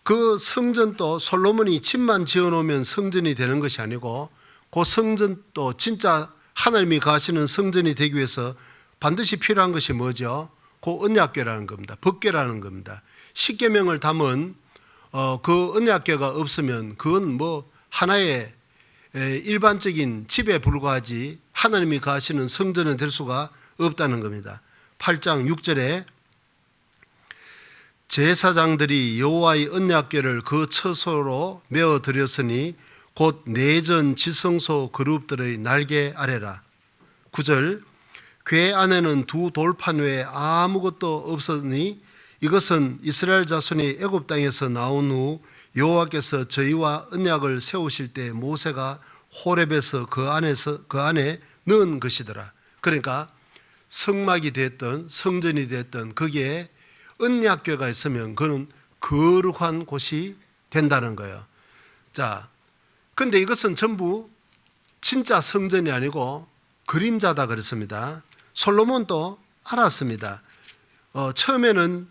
그 성전도 솔로몬이 집만 지어놓으면 성전이 되는 것이 아니고 그 성전도 진짜 하나님이 거하시는 성전이 되기 위해서 반드시 필요한 것이 뭐죠? 그 언약궤라는 겁니다. 법궤라는 겁니다. 10계명을 담은 그 언약궤가 없으면 그건 뭐 하나의 일반적인 집에 불과하지 하나님이 거하시는 성전은 될 수가 없다는 겁니다. 8장 6절에 제사장들이 여호와의 언약궤를 그 처소로 메어 드렸으니 곧 내전 지성소 그룹들의 날개 아래라. 9절 궤 안에는 두 돌판 외에 아무것도 없으니 이것은 이스라엘 자손이 애굽 땅에서 나온 후 여호와께서 저희와 언약을 세우실 때 모세가 호렙에서 그 안에 넣은 것이더라. 그러니까 성막이 됐든 성전이 됐든 거기에 언약궤가 있으면 그는 거룩한 곳이 된다는 거예요. 자, 근데 이것은 전부 진짜 성전이 아니고 그림자다 그랬습니다. 솔로몬도 알았습니다. 처음에는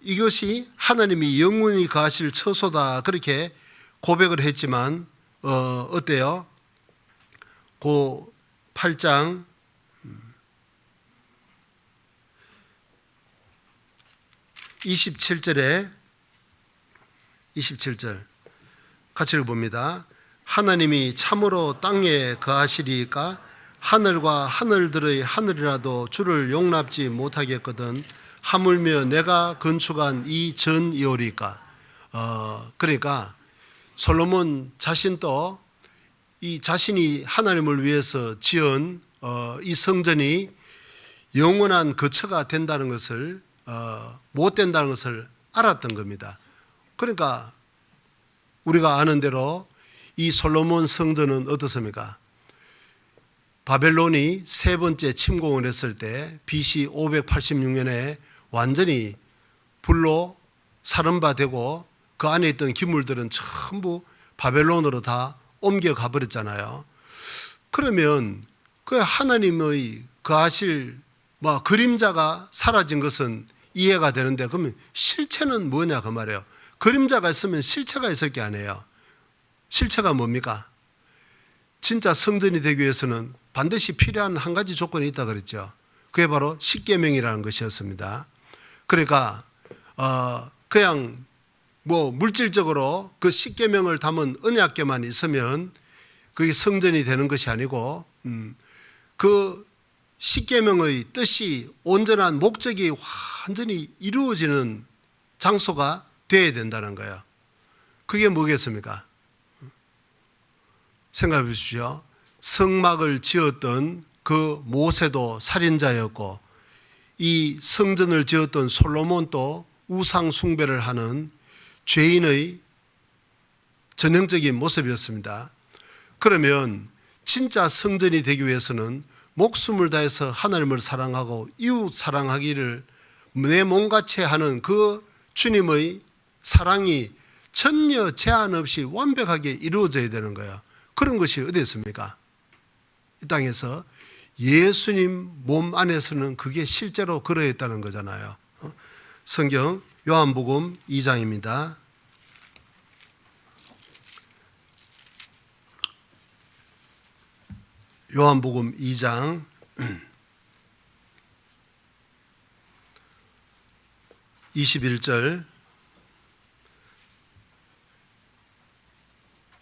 이것이 하나님이 영원히 거하실 처소다 그렇게 고백을 했지만 어때요? 그 8장 27절 같이 읽어봅니다. 하나님이 참으로 땅에 거하시리까 하늘과 하늘들의 하늘이라도 주를 용납지 못하겠거든 하물며 내가 건축한 이 전이오리까. 그러니까 솔로몬 자신도 이 자신이 하나님을 위해서 지은 이 성전이 영원한 거처가 된다는 것을 못 된다는 것을 알았던 겁니다. 그러니까 우리가 아는 대로 이 솔로몬 성전은 어떻습니까? 바벨론이 세 번째 침공을 했을 때 BC 586년에 완전히 불로 사른바되고 그 안에 있던 기물들은 전부 바벨론으로 다 옮겨가 버렸잖아요. 그러면 그 하나님의 거하실 그림자가 사라진 것은 이해가 되는데, 그러면 실체는 뭐냐 그 말이에요. 그림자가 있으면 실체가 있을 게 아니에요. 실체가 뭡니까? 진짜 성전이 되기 위해서는 반드시 필요한 한 가지 조건이 있다 그랬죠. 그게 바로 십계명이라는 것이었습니다. 그러니까 그냥 물질적으로 그 십계명을 담은 언약궤만 있으면 그게 성전이 되는 것이 아니고, 그 십계명의 뜻이 온전한 목적이 완전히 이루어지는 장소가 되어야 된다는 거예요. 그게 뭐겠습니까? 생각해 보십시오. 성막을 지었던 그 모세도 살인자였고, 이 성전을 지었던 솔로몬도 우상 숭배를 하는 죄인의 전형적인 모습이었습니다. 그러면 진짜 성전이 되기 위해서는 목숨을 다해서 하나님을 사랑하고 이웃 사랑하기를 내 몸같이 하는 그 주님의 사랑이 전혀 제한 없이 완벽하게 이루어져야 되는 거예요. 그런 것이 어디 있습니까? 이 땅에서 예수님 몸 안에서는 그게 실제로 그러했다는 거잖아요. 성경 요한복음 2장입니다. 요한복음 2장 21절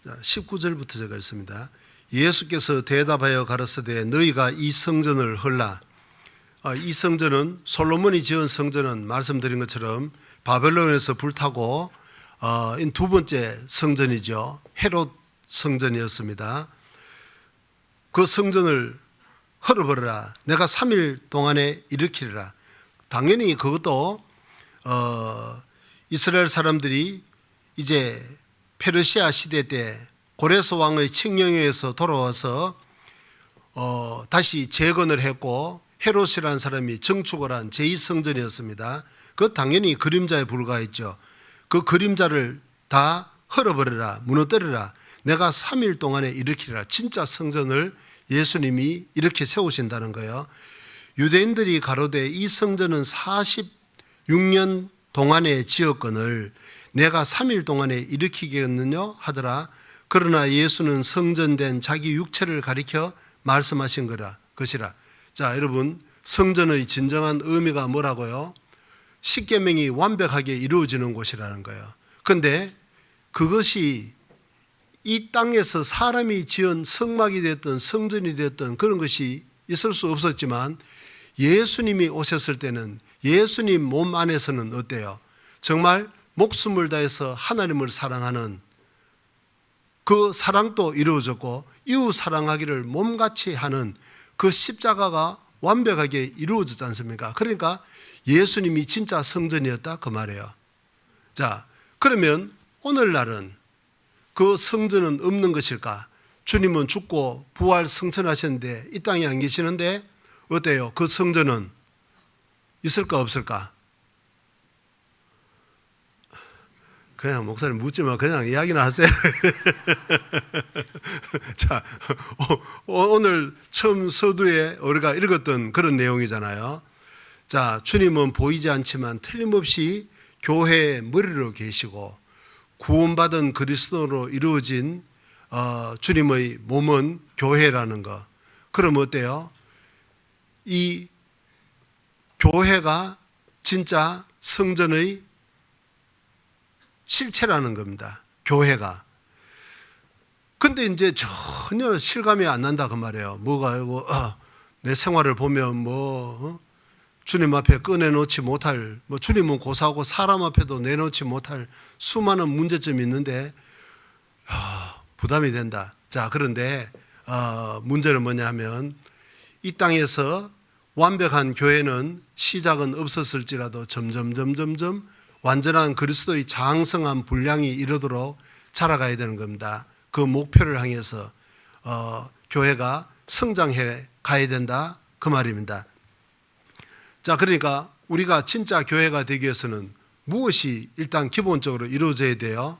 19절부터 제가 읽습니다. 예수께서 대답하여 가라사대 너희가 이 성전을 헐라. 이 성전은 솔로몬이 지은 성전은 말씀드린 것처럼 바벨론에서 불타고 두 번째 성전이죠. 헤롯 성전이었습니다. 그 성전을 헐어버려라. 내가 3일 동안에 일으키리라. 당연히 그것도 이스라엘 사람들이 이제 페르시아 시대 때 고레스 왕의 칙령에 의해서 돌아와서 다시 재건을 했고, 헤롯이라는 사람이 증축을 한 제2성전이었습니다. 그 당연히 그림자에 불과했죠. 그 그림자를 다 헐어버려라, 무너뜨려라. 내가 3일 동안에 일으키리라. 진짜 성전을 예수님이 이렇게 세우신다는 거예요. 유대인들이 가로되 이 성전은 46년 동안에 지었거늘 내가 3일 동안에 일으키겠느냐 하더라. 그러나 예수는 성전된 자기 육체를 가리켜 말씀하신 것이라. 자, 여러분, 성전의 진정한 의미가 뭐라고요? 십계명이 완벽하게 이루어지는 곳이라는 거예요. 그런데 그것이 이 땅에서 사람이 지은 성막이 됐든 성전이 됐든 그런 것이 있을 수 없었지만, 예수님이 오셨을 때는 예수님 몸 안에서는 어때요? 정말 목숨을 다해서 하나님을 사랑하는 그 사랑도 이루어졌고, 이웃 사랑하기를 몸같이 하는 그 십자가가 완벽하게 이루어졌지 않습니까? 그러니까 예수님이 진짜 성전이었다 그 말이에요. 자, 그러면 오늘날은 그 성전은 없는 것일까? 주님은 죽고 부활 승천하셨는데 이 땅에 안 계시는데 어때요? 그 성전은 있을까 없을까? 그냥 목사님 묻지 마. 그냥 이야기나 하세요. 자, 오늘 처음 서두에 우리가 읽었던 그런 내용이잖아요. 자, 주님은 보이지 않지만 틀림없이 교회의 머리로 계시고, 구원받은 그리스도로 이루어진 주님의 몸은 교회라는 거. 그럼 어때요? 이 교회가 진짜 성전의 실체라는 겁니다. 교회가. 근데 이제 전혀 실감이 안 난다 그 말이에요. 뭐가 이거 내 생활을 보면 주님 앞에 꺼내놓지 못할, 주님은 고사하고 사람 앞에도 내놓지 못할 수많은 문제점이 있는데 부담이 된다. 자, 그런데 문제는 뭐냐 하면, 이 땅에서 완벽한 교회는 시작은 없었을지라도 점점 완전한 그리스도의 장성한 분량이 이르도록 자라가야 되는 겁니다. 그 목표를 향해서 교회가 성장해 가야 된다 그 말입니다. 자, 그러니까 우리가 진짜 교회가 되기 위해서는 무엇이 일단 기본적으로 이루어져야 돼요?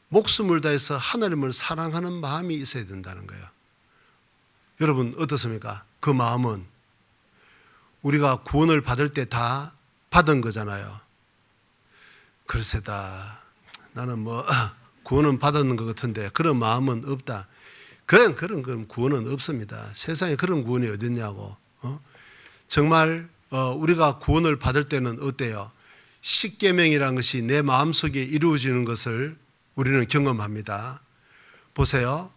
목숨을 다해서 하나님을 사랑하는 마음이 있어야 된다는 거예요. 여러분 어떻습니까? 그 마음은 우리가 구원을 받을 때 다 받은 거잖아요. 글쎄다, 나는 뭐 구원은 받았는 것 같은데 그런 마음은 없다. 그런 구원은 없습니다. 세상에 그런 구원이 어딨냐고. 정말 우리가 구원을 받을 때는 어때요? 십계명이라는 것이 내 마음속에 이루어지는 것을 우리는 경험합니다. 보세요.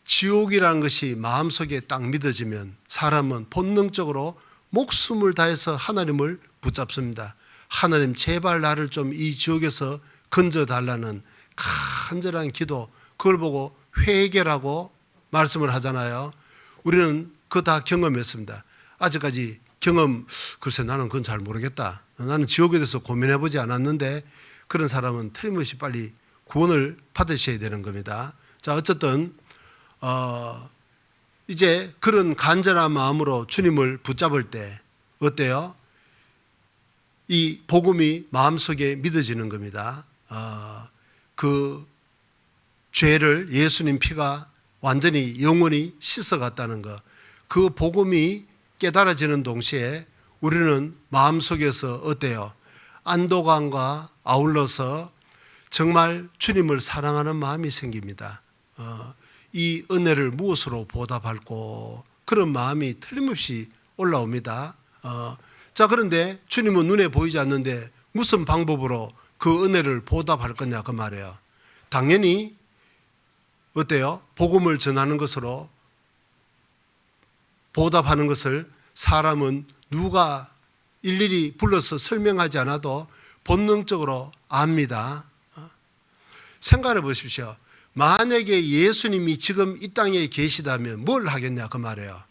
지옥이라는 것이 마음속에 딱 믿어지면 사람은 본능적으로 목숨을 다해서 하나님을 붙잡습니다. 하나님 제발 나를 좀 이 지옥에서 건져달라는 간절한 기도, 그걸 보고 회개라고 말씀을 하잖아요. 우리는 그거 다 경험했습니다. 아직까지 글쎄 나는 그건 잘 모르겠다. 나는 지옥에 대해서 고민해보지 않았는데 그런 사람은 틀림없이 빨리 구원을 받으셔야 되는 겁니다. 자, 어쨌든 이제 그런 간절한 마음으로 주님을 붙잡을 때 어때요? 이 복음이 마음속에 믿어지는 겁니다. 그 죄를 예수님 피가 완전히 영원히 씻어갔다는 것, 그 복음이 깨달아지는 동시에 우리는 마음속에서 어때요? 안도감과 아울러서 정말 주님을 사랑하는 마음이 생깁니다. 이 은혜를 무엇으로 보답할고 그런 마음이 틀림없이 올라옵니다. 자, 그런데 주님은 눈에 보이지 않는데 무슨 방법으로 그 은혜를 보답할 거냐 그 말이에요. 당연히 어때요? 복음을 전하는 것으로 보답하는 것을 사람은 누가 일일이 불러서 설명하지 않아도 본능적으로 압니다. 생각해 보십시오. 만약에 예수님이 지금 이 땅에 계시다면 뭘 하겠냐 그 말이에요.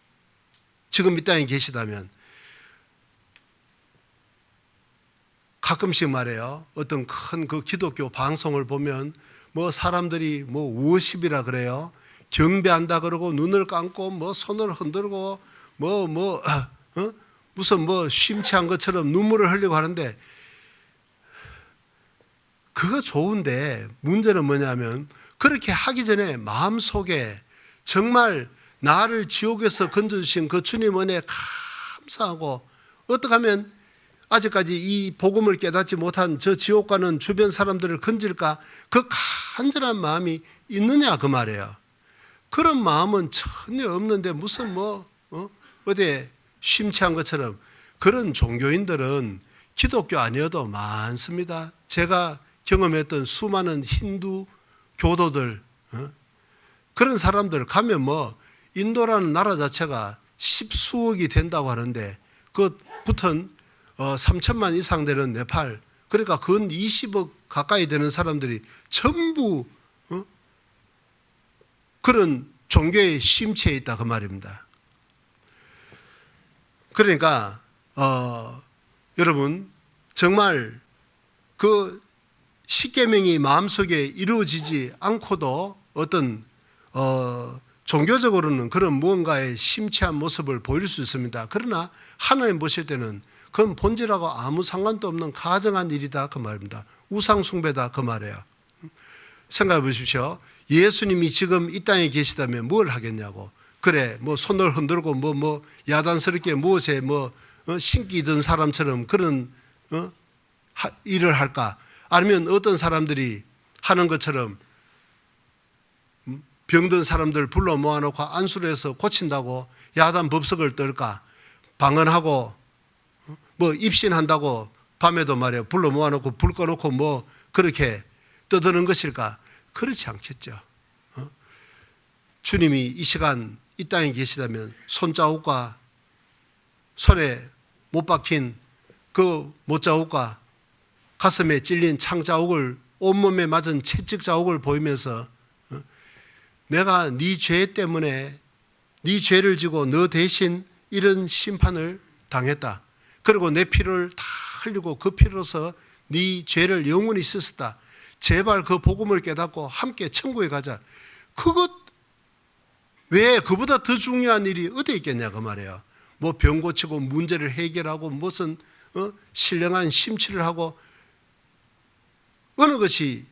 지금 이 땅에 계시다면 가끔씩 말해요. 어떤 큰 그 기독교 방송을 보면 뭐 사람들이 뭐 워십이라 그래요. 경배한다 그러고 눈을 감고 뭐 손을 흔들고 무슨 뭐 심취한 것처럼 눈물을 흘리고 하는데 그거 좋은데 문제는 뭐냐면 그렇게 하기 전에 마음속에 정말 나를 지옥에서 건져주신 그 주님 은혜 감사하고 어떻게 하면 아직까지 이 복음을 깨닫지 못한 저 지옥 가는 주변 사람들을 건질까 그 간절한 마음이 있느냐 그 말이에요. 그런 마음은 전혀 없는데 무슨 어디에 심취한 것처럼 그런 종교인들은 기독교 아니어도 많습니다. 제가 경험했던 수많은 힌두 교도들 그런 사람들 가면 인도라는 나라 자체가 십수억이 된다고 하는데 그 붙은 3천만 이상 되는 네팔 그러니까 근 20억 가까이 되는 사람들이 전부 그런 종교에 심취해 있다 그 말입니다. 그러니까 여러분 정말 그 십계명이 마음속에 이루어지지 않고도 어떤 종교적으로는 그런 무언가에 심취한 모습을 보일 수 있습니다. 그러나 하나님 보실 때는 그건 본질하고 아무 상관도 없는 가정한 일이다 그 말입니다. 우상숭배다 그 말이에요. 생각해 보십시오. 예수님이 지금 이 땅에 계시다면 뭘 하겠냐고. 그래 손을 흔들고 야단스럽게 무엇에 신기 든 사람처럼 그런 일을 할까? 아니면 어떤 사람들이 하는 것처럼 병든 사람들 불러 모아놓고 안수를 해서 고친다고 야단 법석을 떨까? 방언하고 입신한다고 밤에도 말이에요. 불러 모아놓고 불 꺼놓고 그렇게 떠드는 것일까? 그렇지 않겠죠. 주님이 이 시간 이 땅에 계시다면 손자국과 손에 못 박힌 그 못자국과 가슴에 찔린 창자국을 온몸에 맞은 채찍자국을 보이면서 내가 네 죄 때문에 네 죄를 지고 너 대신 이런 심판을 당했다. 그리고 내 피를 다 흘리고 그 피로서 네 죄를 영원히 씻었다. 제발 그 복음을 깨닫고 함께 천국에 가자. 그것 왜 그보다 더 중요한 일이 어디 있겠냐 그 말이에요. 뭐 병 고치고 문제를 해결하고 무슨 신령한 심취를 하고 어느 것이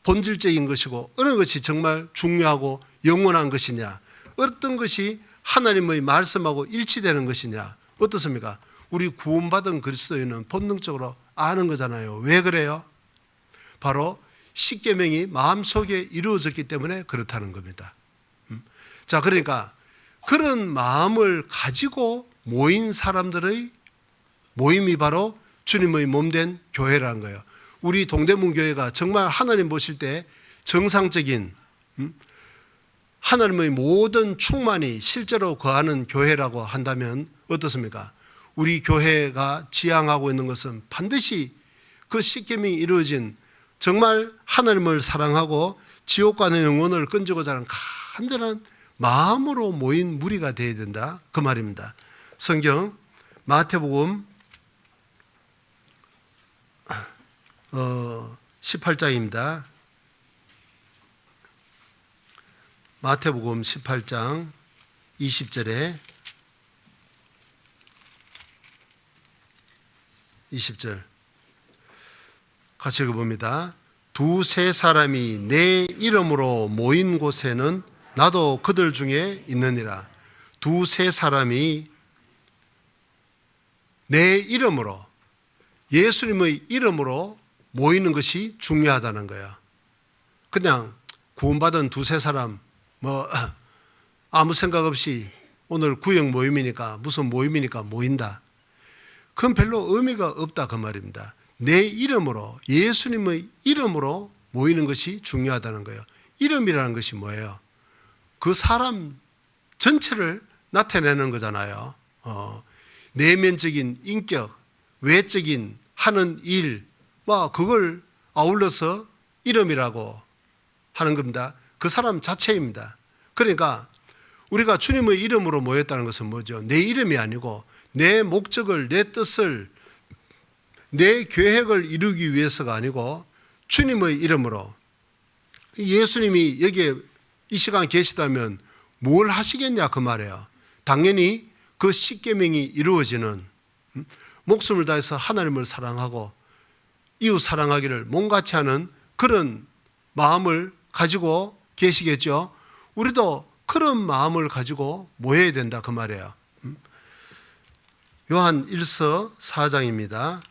본질적인 것이고 어느 것이 정말 중요하고 영원한 것이냐, 어떤 것이 하나님의 말씀하고 일치되는 것이냐. 어떻습니까? 우리 구원받은 그리스도인은 본능적으로 아는 거잖아요. 왜 그래요? 바로 십계명이 마음속에 이루어졌기 때문에 그렇다는 겁니다. 자, 그러니까 그런 마음을 가지고 모인 사람들의 모임이 바로 주님의 몸된 교회라는 거예요. 우리 동대문 교회가 정말 하나님 보실 때 정상적인 하나님의 모든 충만이 실제로 거하는 교회라고 한다면 어떻습니까? 우리 교회가 지향하고 있는 것은 반드시 그 십계명이 이루어진 정말 하나님을 사랑하고 지옥 가는 영혼을 건지고자 하는 간절한 마음으로 모인 무리가 되어야 된다 그 말입니다. 성경 마태복음 18장입니다. 마태복음 18장 20절에 20절 같이 읽어봅니다. 두세 사람이 내 이름으로 모인 곳에는 나도 그들 중에 있느니라. 두세 사람이 내 이름으로, 예수님의 이름으로 모이는 것이 중요하다는 거예요. 그냥 구원받은 두세 사람 아무 생각 없이 오늘 구역 모임이니까 무슨 모임이니까 모인다. 그건 별로 의미가 없다 그 말입니다. 내 이름으로, 예수님의 이름으로 모이는 것이 중요하다는 거예요. 이름이라는 것이 뭐예요? 그 사람 전체를 나타내는 거잖아요. 내면적인 인격, 외적인 하는 일, 그걸 아울러서 이름이라고 하는 겁니다. 그 사람 자체입니다. 그러니까 우리가 주님의 이름으로 모였다는 것은 뭐죠? 내 이름이 아니고 내 목적을, 내 뜻을, 내 계획을 이루기 위해서가 아니고 주님의 이름으로. 예수님이 여기에 이 시간 계시다면 뭘 하시겠냐 그 말이에요. 당연히 그 십계명이 이루어지는, 목숨을 다해서 하나님을 사랑하고 이웃 사랑하기를 몸같이 하는 그런 마음을 가지고 계시겠죠. 우리도 그런 마음을 가지고 모여야 된다 그 말이에요. 요한 1서 4장입니다.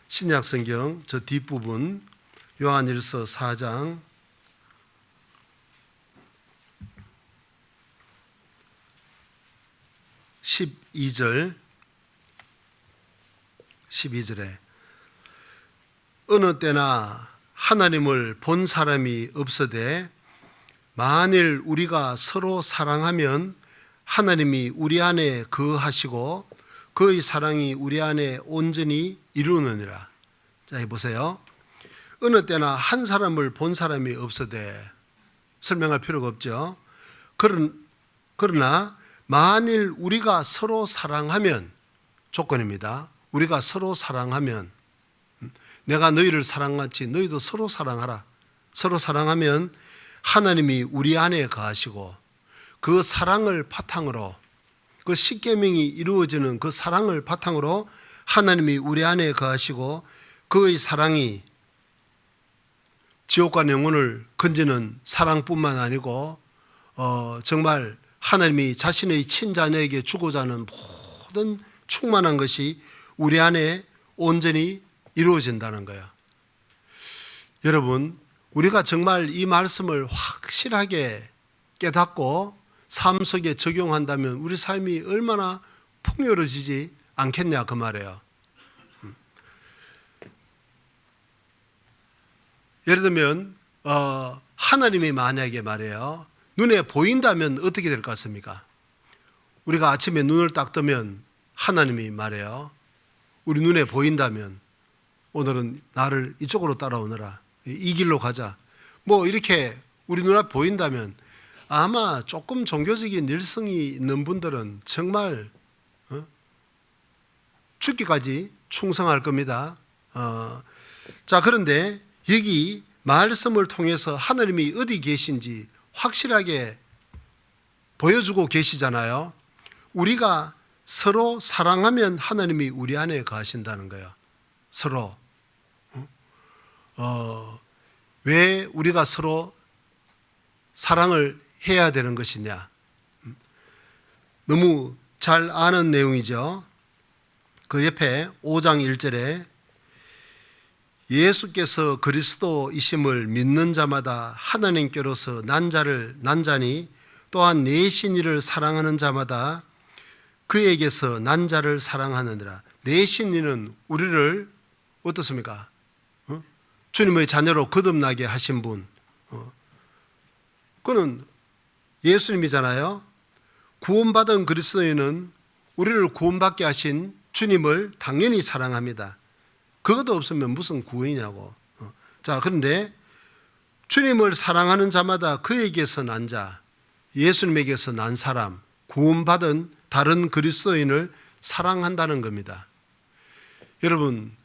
신약 성경 저 뒷부분 요한 1서 4장 12절에 어느 때나 하나님을 본 사람이 없으되 만일 우리가 서로 사랑하면 하나님이 우리 안에 거하시고 그의 사랑이 우리 안에 온전히 이루느니라. 자, 보세요. 어느 때나 한 사람을 본 사람이 없으되, 설명할 필요가 없죠. 그러나 만일 우리가 서로 사랑하면, 조건입니다. 우리가 서로 사랑하면, 내가 너희를 사랑같이 너희도 서로 사랑하라. 서로 사랑하면 하나님이 우리 안에 거하시고 그 사랑을 바탕으로, 그 십계명이 이루어지는 그 사랑을 바탕으로 하나님이 우리 안에 거하시고 그의 사랑이 지옥과 영혼을 건지는 사랑뿐만 아니고 정말 하나님이 자신의 친자녀에게 주고자 하는 모든 충만한 것이 우리 안에 온전히 이루어진다는 거예요. 여러분, 우리가 정말 이 말씀을 확실하게 깨닫고 삶 속에 적용한다면 우리 삶이 얼마나 풍요로워지지 않겠냐 그 말이에요. 예를 들면 하나님이 만약에 말이에요, 눈에 보인다면 어떻게 될 것 같습니까? 우리가 아침에 눈을 딱 뜨면 하나님이 말해요, 우리 눈에 보인다면 오늘은 나를 이쪽으로 따라오너라, 이 길로 가자, 이렇게 우리 눈앞에 보인다면 아마 조금 종교적인 일성이 있는 분들은 정말 죽기까지 충성할 겁니다. 자, 그런데 여기 말씀을 통해서 하나님이 어디 계신지 확실하게 보여주고 계시잖아요. 우리가 서로 사랑하면 하나님이 우리 안에 거하신다는 거예요. 서로. 왜 우리가 서로 사랑을 해야 되는 것이냐. 너무 잘 아는 내용이죠. 그 옆에 5장 1절에 예수께서 그리스도이심을 믿는 자마다 하나님께로서 난자니 또한 내 신이를 사랑하는 자마다 그에게서 난 자를 사랑하느니라. 내 신이는 우리를 어떻습니까? 주님의 자녀로 거듭나게 하신 분. 그는 예수님이잖아요. 구원받은 그리스도인은 우리를 구원받게 하신 주님을 당연히 사랑합니다. 그것도 없으면 무슨 구원이냐고. 자, 그런데 주님을 사랑하는 자마다 그에게서 난 자, 예수님에게서 난 사람, 구원받은 다른 그리스도인을 사랑한다는 겁니다. 여러분,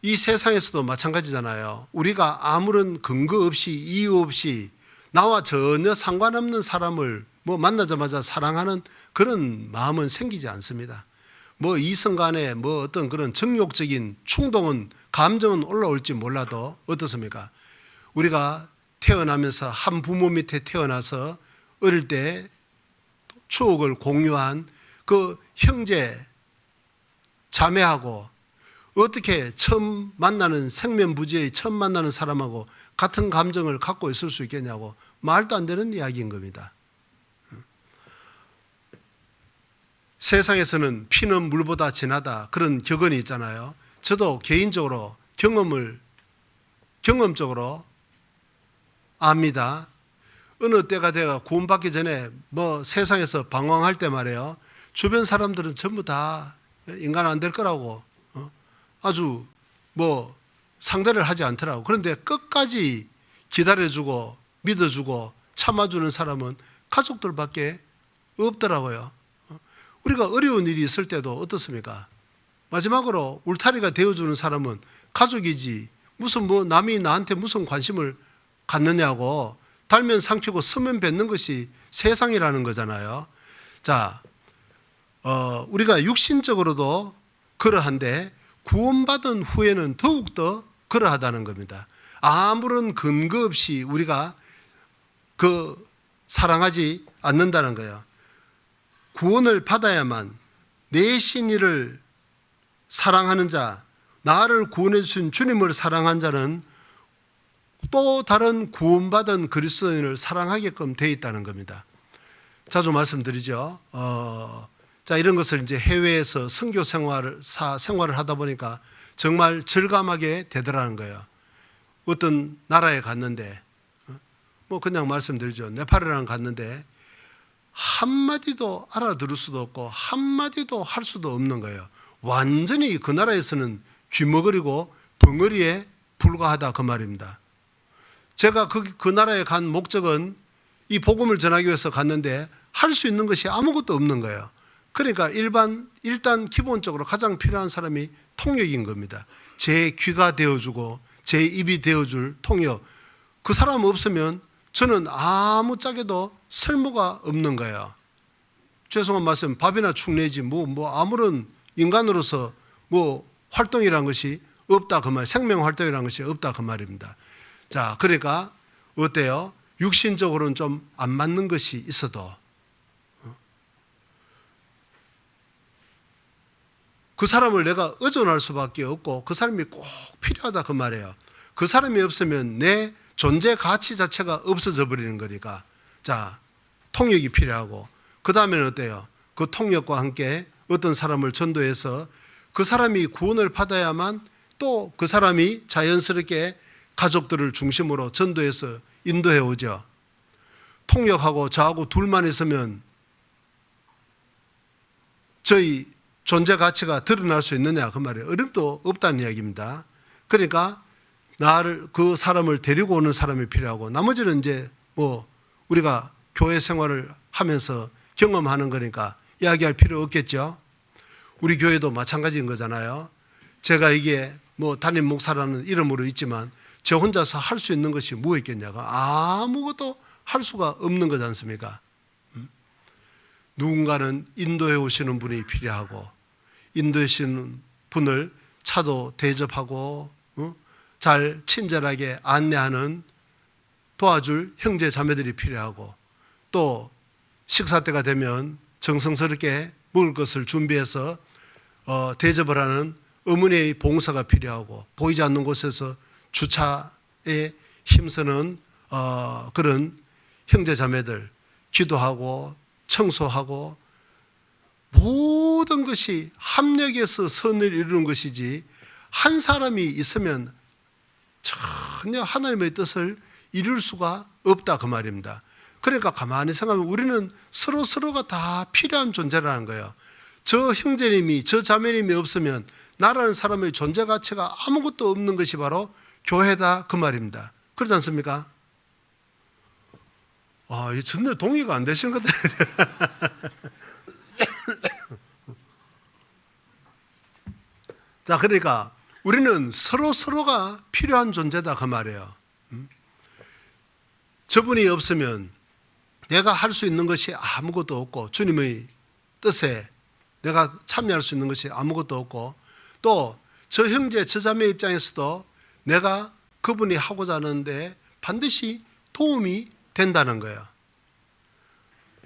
이 세상에서도 마찬가지잖아요. 우리가 아무런 근거 없이 이유 없이 나와 전혀 상관없는 사람을 만나자마자 사랑하는 그런 마음은 생기지 않습니다. 이성 간에 어떤 그런 정욕적인 충동은, 감정은 올라올지 몰라도 어떻습니까? 우리가 태어나면서 한 부모 밑에 태어나서 어릴 때 추억을 공유한 그 형제, 자매하고 어떻게 처음 만나는 생면부지의 처음 만나는 사람하고 같은 감정을 갖고 있을 수 있겠냐고. 말도 안 되는 이야기인 겁니다. 세상에서는 피는 물보다 진하다, 그런 격언이 있잖아요. 저도 개인적으로 경험적으로 압니다. 어느 때가 돼가 구원받기 전에 세상에서 방황할 때 말이에요. 주변 사람들은 전부 다 인간 안 될 거라고 아주 상대를 하지 않더라고. 그런데 끝까지 기다려주고 믿어주고 참아주는 사람은 가족들밖에 없더라고요. 우리가 어려운 일이 있을 때도 어떻습니까? 마지막으로 울타리가 되어주는 사람은 가족이지, 무슨 남이 나한테 무슨 관심을 갖느냐고. 달면 삼키고 서면 뱉는 것이 세상이라는 거잖아요. 자, 우리가 육신적으로도 그러한데 구원받은 후에는 더욱더 그러하다는 겁니다. 아무런 근거 없이 우리가 사랑하지 않는다는 거예요. 구원을 받아야만 내 신이를 사랑하는 자, 나를 구원해 주신 주님을 사랑한 자는 또 다른 구원받은 그리스도인을 사랑하게끔 되어 있다는 겁니다. 자주 말씀드리죠. 자, 이런 것을 이제 해외에서 선교 생활을 하다 보니까 정말 절감하게 되더라는 거예요. 어떤 나라에 갔는데, 그냥 말씀드리죠. 네팔이랑 갔는데 한마디도 알아들을 수도 없고 한마디도 할 수도 없는 거예요. 완전히 그 나라에서는 귀머거리고 벙어리에 불과하다, 그 말입니다. 제가 그 나라에 간 목적은 이 복음을 전하기 위해서 갔는데 할 수 있는 것이 아무것도 없는 거예요. 그러니까 일단 기본적으로 가장 필요한 사람이 통역인 겁니다. 제 귀가 되어주고 제 입이 되어줄 통역. 그 사람 없으면 저는 아무짝에도 쓸모가 없는 거예요. 죄송한 말씀, 밥이나 축 내지 아무런 인간으로서 활동이란 것이 없다, 그 말, 생명 활동이란 것이 없다, 그 말입니다. 자, 그러니까 어때요? 육신적으로는 좀 안 맞는 것이 있어도 그 사람을 내가 의존할 수밖에 없고 그 사람이 꼭 필요하다, 그 말이에요. 그 사람이 없으면 내 존재 가치 자체가 없어져 버리는 거니까. 자, 통역이 필요하고, 그 다음에는 어때요? 그 통역과 함께 어떤 사람을 전도해서 그 사람이 구원을 받아야만 또 그 사람이 자연스럽게 가족들을 중심으로 전도해서 인도해 오죠. 통역하고 저하고 둘만 있으면 저희 존재 가치가 드러날 수 있느냐, 그 말이에요. 어림도 없다는 이야기입니다. 그러니까 그 사람을 데리고 오는 사람이 필요하고, 나머지는 이제 우리가 교회 생활을 하면서 경험하는 거니까 이야기할 필요 없겠죠. 우리 교회도 마찬가지인 거잖아요. 제가 이게 담임 목사라는 이름으로 있지만 저 혼자서 할 수 있는 것이 뭐 있겠냐고. 아무것도 할 수가 없는 거지 않습니까? 누군가는 인도에 오시는 분이 필요하고 인도에 오시는 분을 차도 대접하고 잘 친절하게 안내하는 도와줄 형제 자매들이 필요하고 또 식사 때가 되면 정성스럽게 먹을 것을 준비해서 대접을 하는 어머니의 봉사가 필요하고 보이지 않는 곳에서 주차에 힘쓰는 그런 형제 자매들 기도하고 청소하고 모든 것이 합력해서 선을 이루는 것이지 한 사람이 있으면 전혀 하나님의 뜻을 이룰 수가 없다 그 말입니다. 그러니까 가만히 생각하면 우리는 서로가 다 필요한 존재라는 거예요. 저 형제님이 저 자매님이 없으면 나라는 사람의 존재 가치가 아무것도 없는 것이 바로 교회다 그 말입니다. 그렇지 않습니까? 이 전혀 동의가 안 되시는 것 같아요. 자, 그러니까 우리는 서로가 필요한 존재다 그 말이에요. 저분이 없으면 내가 할 수 있는 것이 아무것도 없고 주님의 뜻에 내가 참여할 수 있는 것이 아무것도 없고 또 저 형제 저 자매 입장에서도 내가 그분이 하고자 하는데 반드시 도움이 된다는 거예요.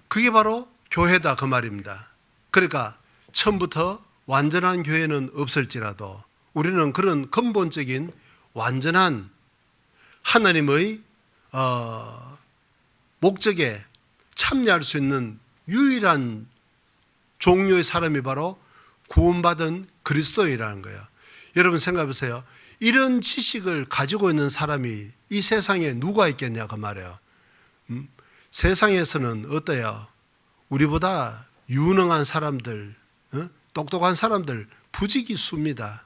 그게 바로 교회다 그 말입니다. 그러니까 처음부터 완전한 교회는 없을지라도 우리는 그런 근본적인 완전한 하나님의 목적에 참여할 수 있는 유일한 종류의 사람이 바로 구원받은 그리스도인이라는 거예요. 여러분 생각해 보세요. 이런 지식을 가지고 있는 사람이 이 세상에 누가 있겠냐 그 말이에요. 세상에서는 어때요? 우리보다 유능한 사람들, 똑똑한 사람들 부지기수입니다.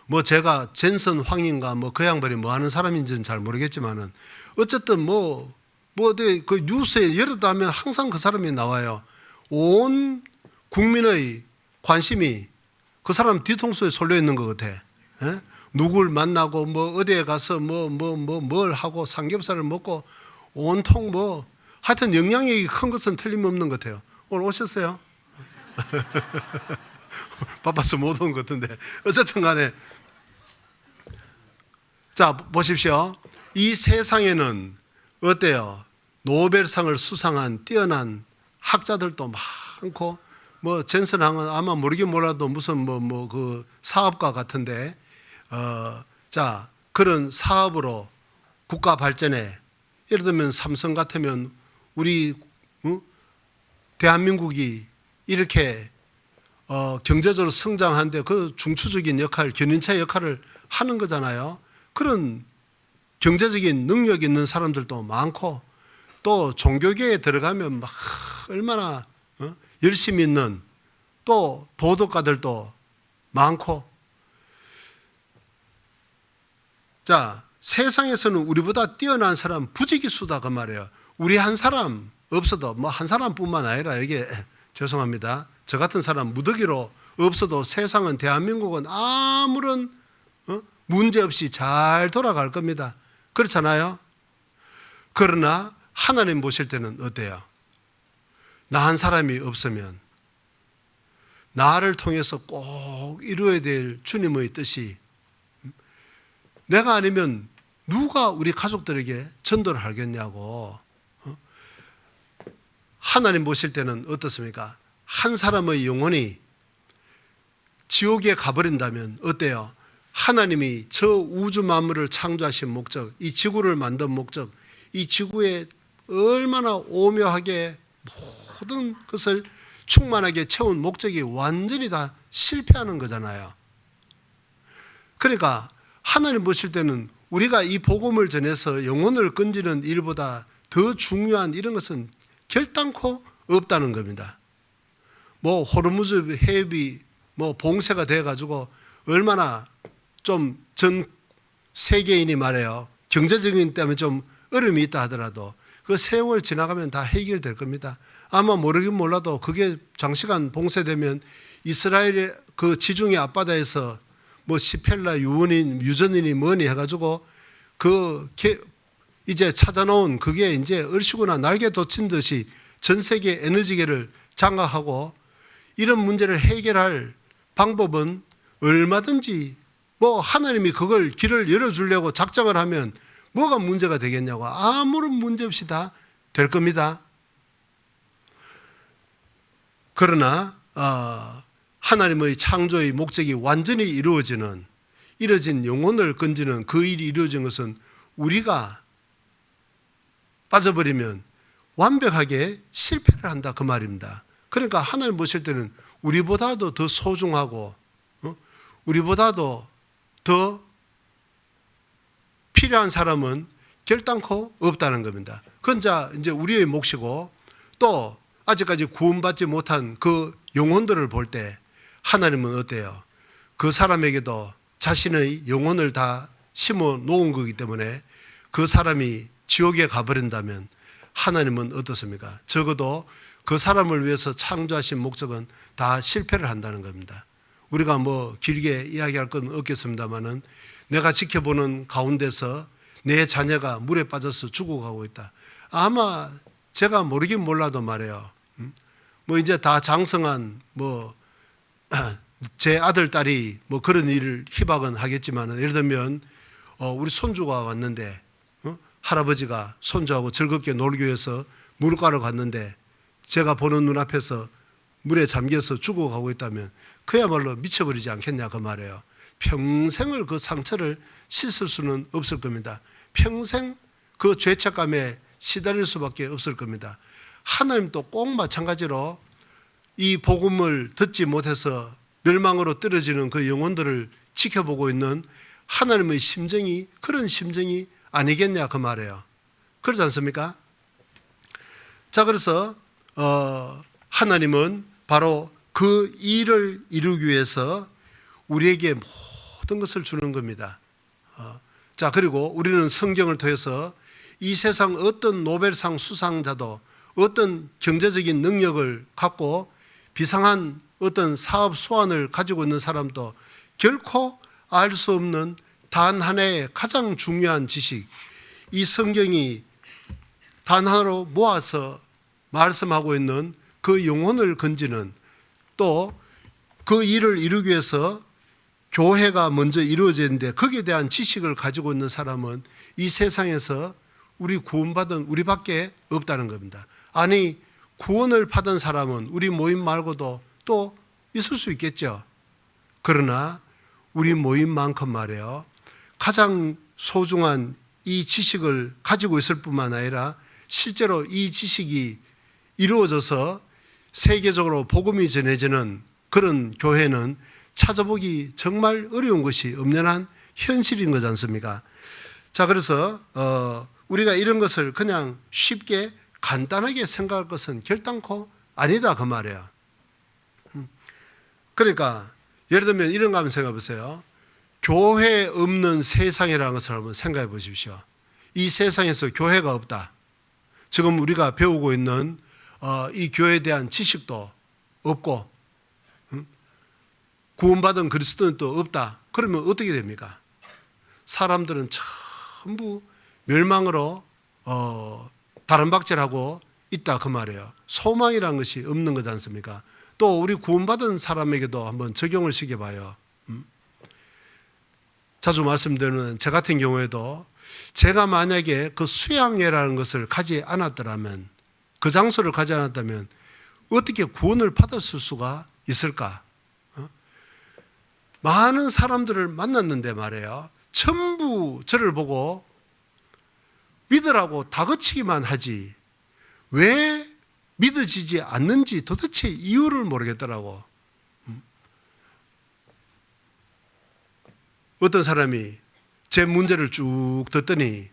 뭐 제가 젠슨 황인가 뭐 그 양반이 뭐 하는 사람인지는 잘 모르겠지만은 어쨌든 그 뉴스에 열었다 하면 항상 그 사람이 나와요. 온 국민의 관심이 그 사람 뒤통수에 쏠려 있는 것 같아. 예? 누굴 만나고 뭐 어디에 가서 뭘 하고 삼겹살을 먹고 온통 하여튼 영향력이 큰 것은 틀림없는 것 같아요. 오늘 오셨어요? 바빠서 못 온 것 같은데 어쨌든 간에 자 보십시오. 이 세상에는 어때요? 노벨상을 수상한 뛰어난 학자들도 많고 뭐 젠슨항은 아마 모르긴 몰라도 무슨 그 사업가 같은데 자 그런 사업으로 국가 발전에 예를 들면 삼성 같으면 우리 대한민국이 이렇게 경제적으로 성장하는데 그 중추적인 역할, 견인차 역할을 하는 거잖아요. 그런 경제적인 능력 있는 사람들도 많고 또 종교계에 들어가면 막 얼마나 열심히 있는 또 도덕가들도 많고 자 세상에서는 우리보다 뛰어난 사람 부지기수다 그 말이에요. 우리 한 사람 없어도 뭐 한 사람뿐만 아니라 이게 죄송합니다. 저 같은 사람 무더기로 없어도 세상은 대한민국은 아무런 문제 없이 잘 돌아갈 겁니다. 그렇잖아요. 그러나 하나님 보실 때는 어때요? 나 한 사람이 없으면 나를 통해서 꼭 이루어야 될 주님의 뜻이 내가 아니면 누가 우리 가족들에게 전도를 하겠냐고. 하나님 보실 때는 어떻습니까? 한 사람의 영혼이 지옥에 가버린다면 어때요? 하나님이 저 우주 만물을 창조하신 목적, 이 지구를 만든 목적, 이 지구에 얼마나 오묘하게 모든 것을 충만하게 채운 목적이 완전히 다 실패하는 거잖아요. 그러니까 하나님 보실 때는 우리가 이 복음을 전해서 영혼을 건지는 일보다 더 중요한 이런 것은 결단코 없다는 겁니다. 뭐 호르무즈 해협이 뭐 봉쇄가 돼가지고 얼마나 좀 전 세계인이 말해요. 경제적인 때문에 좀 어려움이 있다 하더라도 그 세월 지나가면 다 해결될 겁니다. 아마 모르긴 몰라도 그게 장시간 봉쇄되면 이스라엘의 그 지중해 앞바다에서 뭐 시펠라 유전인이 뭐니 해가지고 그 이제 찾아놓은 그게 이제 얼씨구나 날개 돋친 듯이 전 세계 에너지계를 장악하고 이런 문제를 해결할 방법은 얼마든지 뭐 하나님이 그걸 길을 열어주려고 작정을 하면 뭐가 문제가 되겠냐고. 아무런 문제 없이 다 될 겁니다. 그러나 하나님의 창조의 목적이 완전히 이루어진 영혼을 건지는 그 일이 이루어진 것은 우리가 빠져버리면 완벽하게 실패를 한다 그 말입니다. 그러니까 하나님 보실 때는 우리보다도 더 소중하고 우리보다도 더 필요한 사람은 결단코 없다는 겁니다. 그건 이제 우리의 몫이고 또 아직까지 구원받지 못한 그 영혼들을 볼 때 하나님은 어때요? 그 사람에게도 자신의 영혼을 다 심어 놓은 거기 때문에 그 사람이 지옥에 가버린다면 하나님은 어떻습니까? 적어도 그 사람을 위해서 창조하신 목적은 다 실패를 한다는 겁니다. 우리가 뭐 길게 이야기할 건 없겠습니다만은 내가 지켜보는 가운데서 내 자녀가 물에 빠져서 죽어가고 있다. 아마 제가 모르긴 몰라도 말이에요. 뭐 이제 다 장성한 제 아들, 딸이 뭐 그런 일을 희박은 하겠지만 예를 들면 우리 손주가 왔는데 할아버지가 손주하고 즐겁게 놀기 위해서 물가로 갔는데 제가 보는 눈앞에서 물에 잠겨서 죽어가고 있다면 그야말로 미쳐버리지 않겠냐 그 말이에요. 평생을 그 상처를 씻을 수는 없을 겁니다. 평생 그 죄책감에 시달릴 수밖에 없을 겁니다. 하나님도 꼭 마찬가지로 이 복음을 듣지 못해서 멸망으로 떨어지는 그 영혼들을 지켜보고 있는 하나님의 심정이 그런 심정이 아니겠냐 그 말이에요. 그렇지 않습니까? 자, 그래서 하나님은 바로 그 일을 이루기 위해서 우리에게 모든 것을 주는 겁니다. 자, 그리고 우리는 성경을 통해서 이 세상 어떤 노벨상 수상자도 어떤 경제적인 능력을 갖고 비상한 어떤 사업 수완을 가지고 있는 사람도 결코 알 수 없는 단 하나의 가장 중요한 지식, 이 성경이 단 하나로 모아서 말씀하고 있는 그 영혼을 건지는 또 그 일을 이루기 위해서 교회가 먼저 이루어지는데 거기에 대한 지식을 가지고 있는 사람은 이 세상에서 우리 구원받은 우리밖에 없다는 겁니다. 아니 구원을 받은 사람은 우리 모임 말고도 또 있을 수 있겠죠. 그러나 우리 모임만큼 말이에요. 가장 소중한 이 지식을 가지고 있을 뿐만 아니라 실제로 이 지식이 이루어져서 세계적으로 복음이 전해지는 그런 교회는 찾아보기 정말 어려운 것이 엄연한 현실인 거지 않습니까? 자, 그래서 우리가 이런 것을 그냥 쉽게 간단하게 생각할 것은 결단코 아니다 그 말이에요. 그러니까 예를 들면 이런 거 한번 생각해 보세요. 교회 없는 세상이라는 것을 한번 생각해 보십시오. 이 세상에서 교회가 없다. 지금 우리가 배우고 있는 이 교회에 대한 지식도 없고 구원받은 그리스도는 또 없다. 그러면 어떻게 됩니까? 사람들은 전부 멸망으로 다른박질하고 있다 그 말이에요. 소망이라는 것이 없는 거지 않습니까? 또 우리 구원받은 사람에게도 한번 적용을 시켜봐요. 자주 말씀드리는 제 같은 경우에도 제가 만약에 그 수양회라는 것을 가지 않았더라면, 그 장소를 가지 않았다면 어떻게 구원을 받았을 수가 있을까? 많은 사람들을 만났는데 말이에요. 전부 저를 보고 믿으라고 다그치기만 하지 왜 믿어지지 않는지 도대체 이유를 모르겠더라고. 어떤 사람이 제 문제를 쭉 듣더니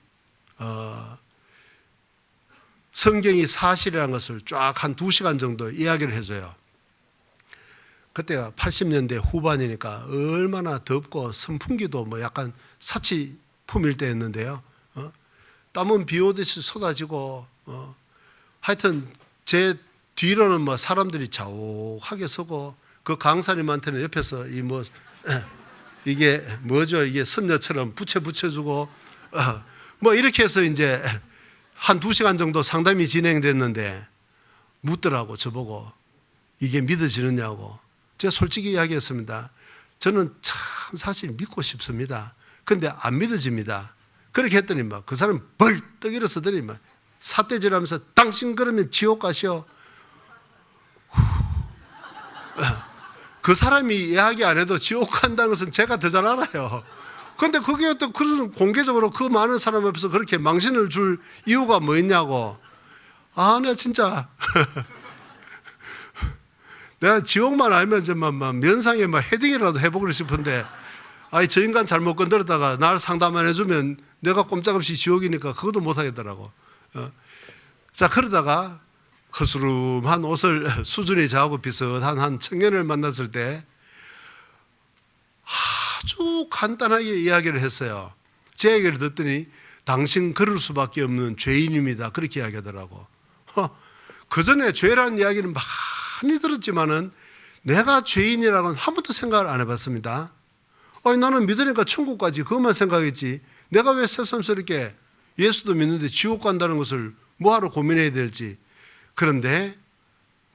성경이 사실이라는 것을 쫙 한 2시간 정도 이야기를 해줘요. 그때가 80년대 후반이니까 얼마나 덥고 선풍기도 뭐 약간 사치 품일 때였는데요. 땀은 비 오듯이 쏟아지고 하여튼 제 뒤로는 뭐 사람들이 자욱하게 서고 그 강사님한테는 옆에서 이게 뭐죠? 이게 선녀처럼 붙여주고 뭐 이렇게 해서 이제 한 2시간 정도 상담이 진행됐는데 묻더라고, 저보고. 이게 믿어지느냐고. 제가 솔직히 이야기했습니다. 저는 참 사실 믿고 싶습니다. 근데 안 믿어집니다. 그렇게 했더니 막 그 사람 벌떡 일어서더니 막 삿대질하면서 당신 그러면 지옥 가시오. 그 사람이 이야기 안 해도 지옥 간다는 것은 제가 더 잘 알아요. 근데 그게 또 그런 공개적으로 그 많은 사람 앞에서 그렇게 망신을 줄 이유가 뭐 있냐고. 아, 내가 진짜 내가 지옥만 알면 막 면상에 막 헤딩이라도 해보고 싶은데, 아이, 저 인간 잘못 건드렸다가 날 상담 안 해주면 내가 꼼짝없이 지옥이니까 그것도 못 하겠더라고. 자, 그러다가 허스름한 옷을 수준이 저하고 비슷한 한 청년을 만났을 때 아주 간단하게 이야기를 했어요. 제 얘기를 듣더니 당신 그럴 수밖에 없는 죄인입니다. 그렇게 이야기하더라고. 그 전에 죄라는 이야기는 많이 들었지만은 내가 죄인이라고는 한 번도 생각을 안 해봤습니다. 나는 믿으니까 천국까지 그것만 생각했지. 내가 왜 새삼스럽게 예수도 믿는데 지옥 간다는 것을 뭐하러 고민해야 될지. 그런데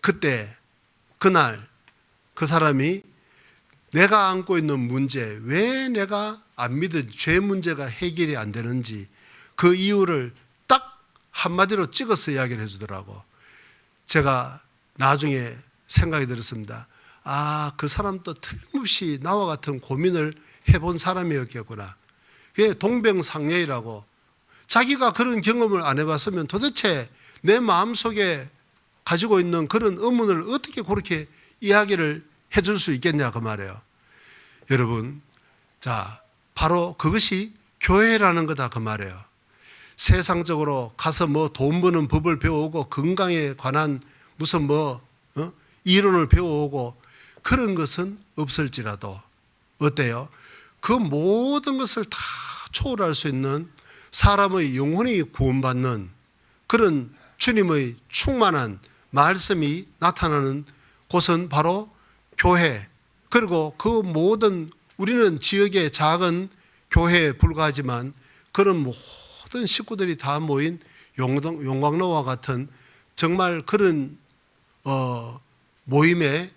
그때 그날 그 사람이 내가 안고 있는 문제, 왜 내가 안 믿은 죄 문제가 해결이 안 되는지 그 이유를 딱 한마디로 찍어서 이야기를 해주더라고. 제가 나중에 생각이 들었습니다. 아, 그 사람도 틀림없이 나와 같은 고민을 해본 사람이었겠구나. 그게 동병상련이라고. 자기가 그런 경험을 안 해봤으면 도대체 내 마음속에 가지고 있는 그런 의문을 어떻게 그렇게 이야기를 해줄 수 있겠냐 그 말이에요. 여러분, 자, 바로 그것이 교회라는 거다 그 말이에요. 세상적으로 가서 뭐 돈 버는 법을 배워오고 건강에 관한 무슨 이론을 배워오고 그런 것은 없을지라도 어때요? 그 모든 것을 다 초월할 수 있는 사람의 영혼이 구원받는 그런 주님의 충만한 말씀이 나타나는 곳은 바로 교회. 그리고 그 모든 우리는 지역의 작은 교회에 불과하지만 그런 모든 식구들이 다 모인 용광로와 같은 정말 그런 모임에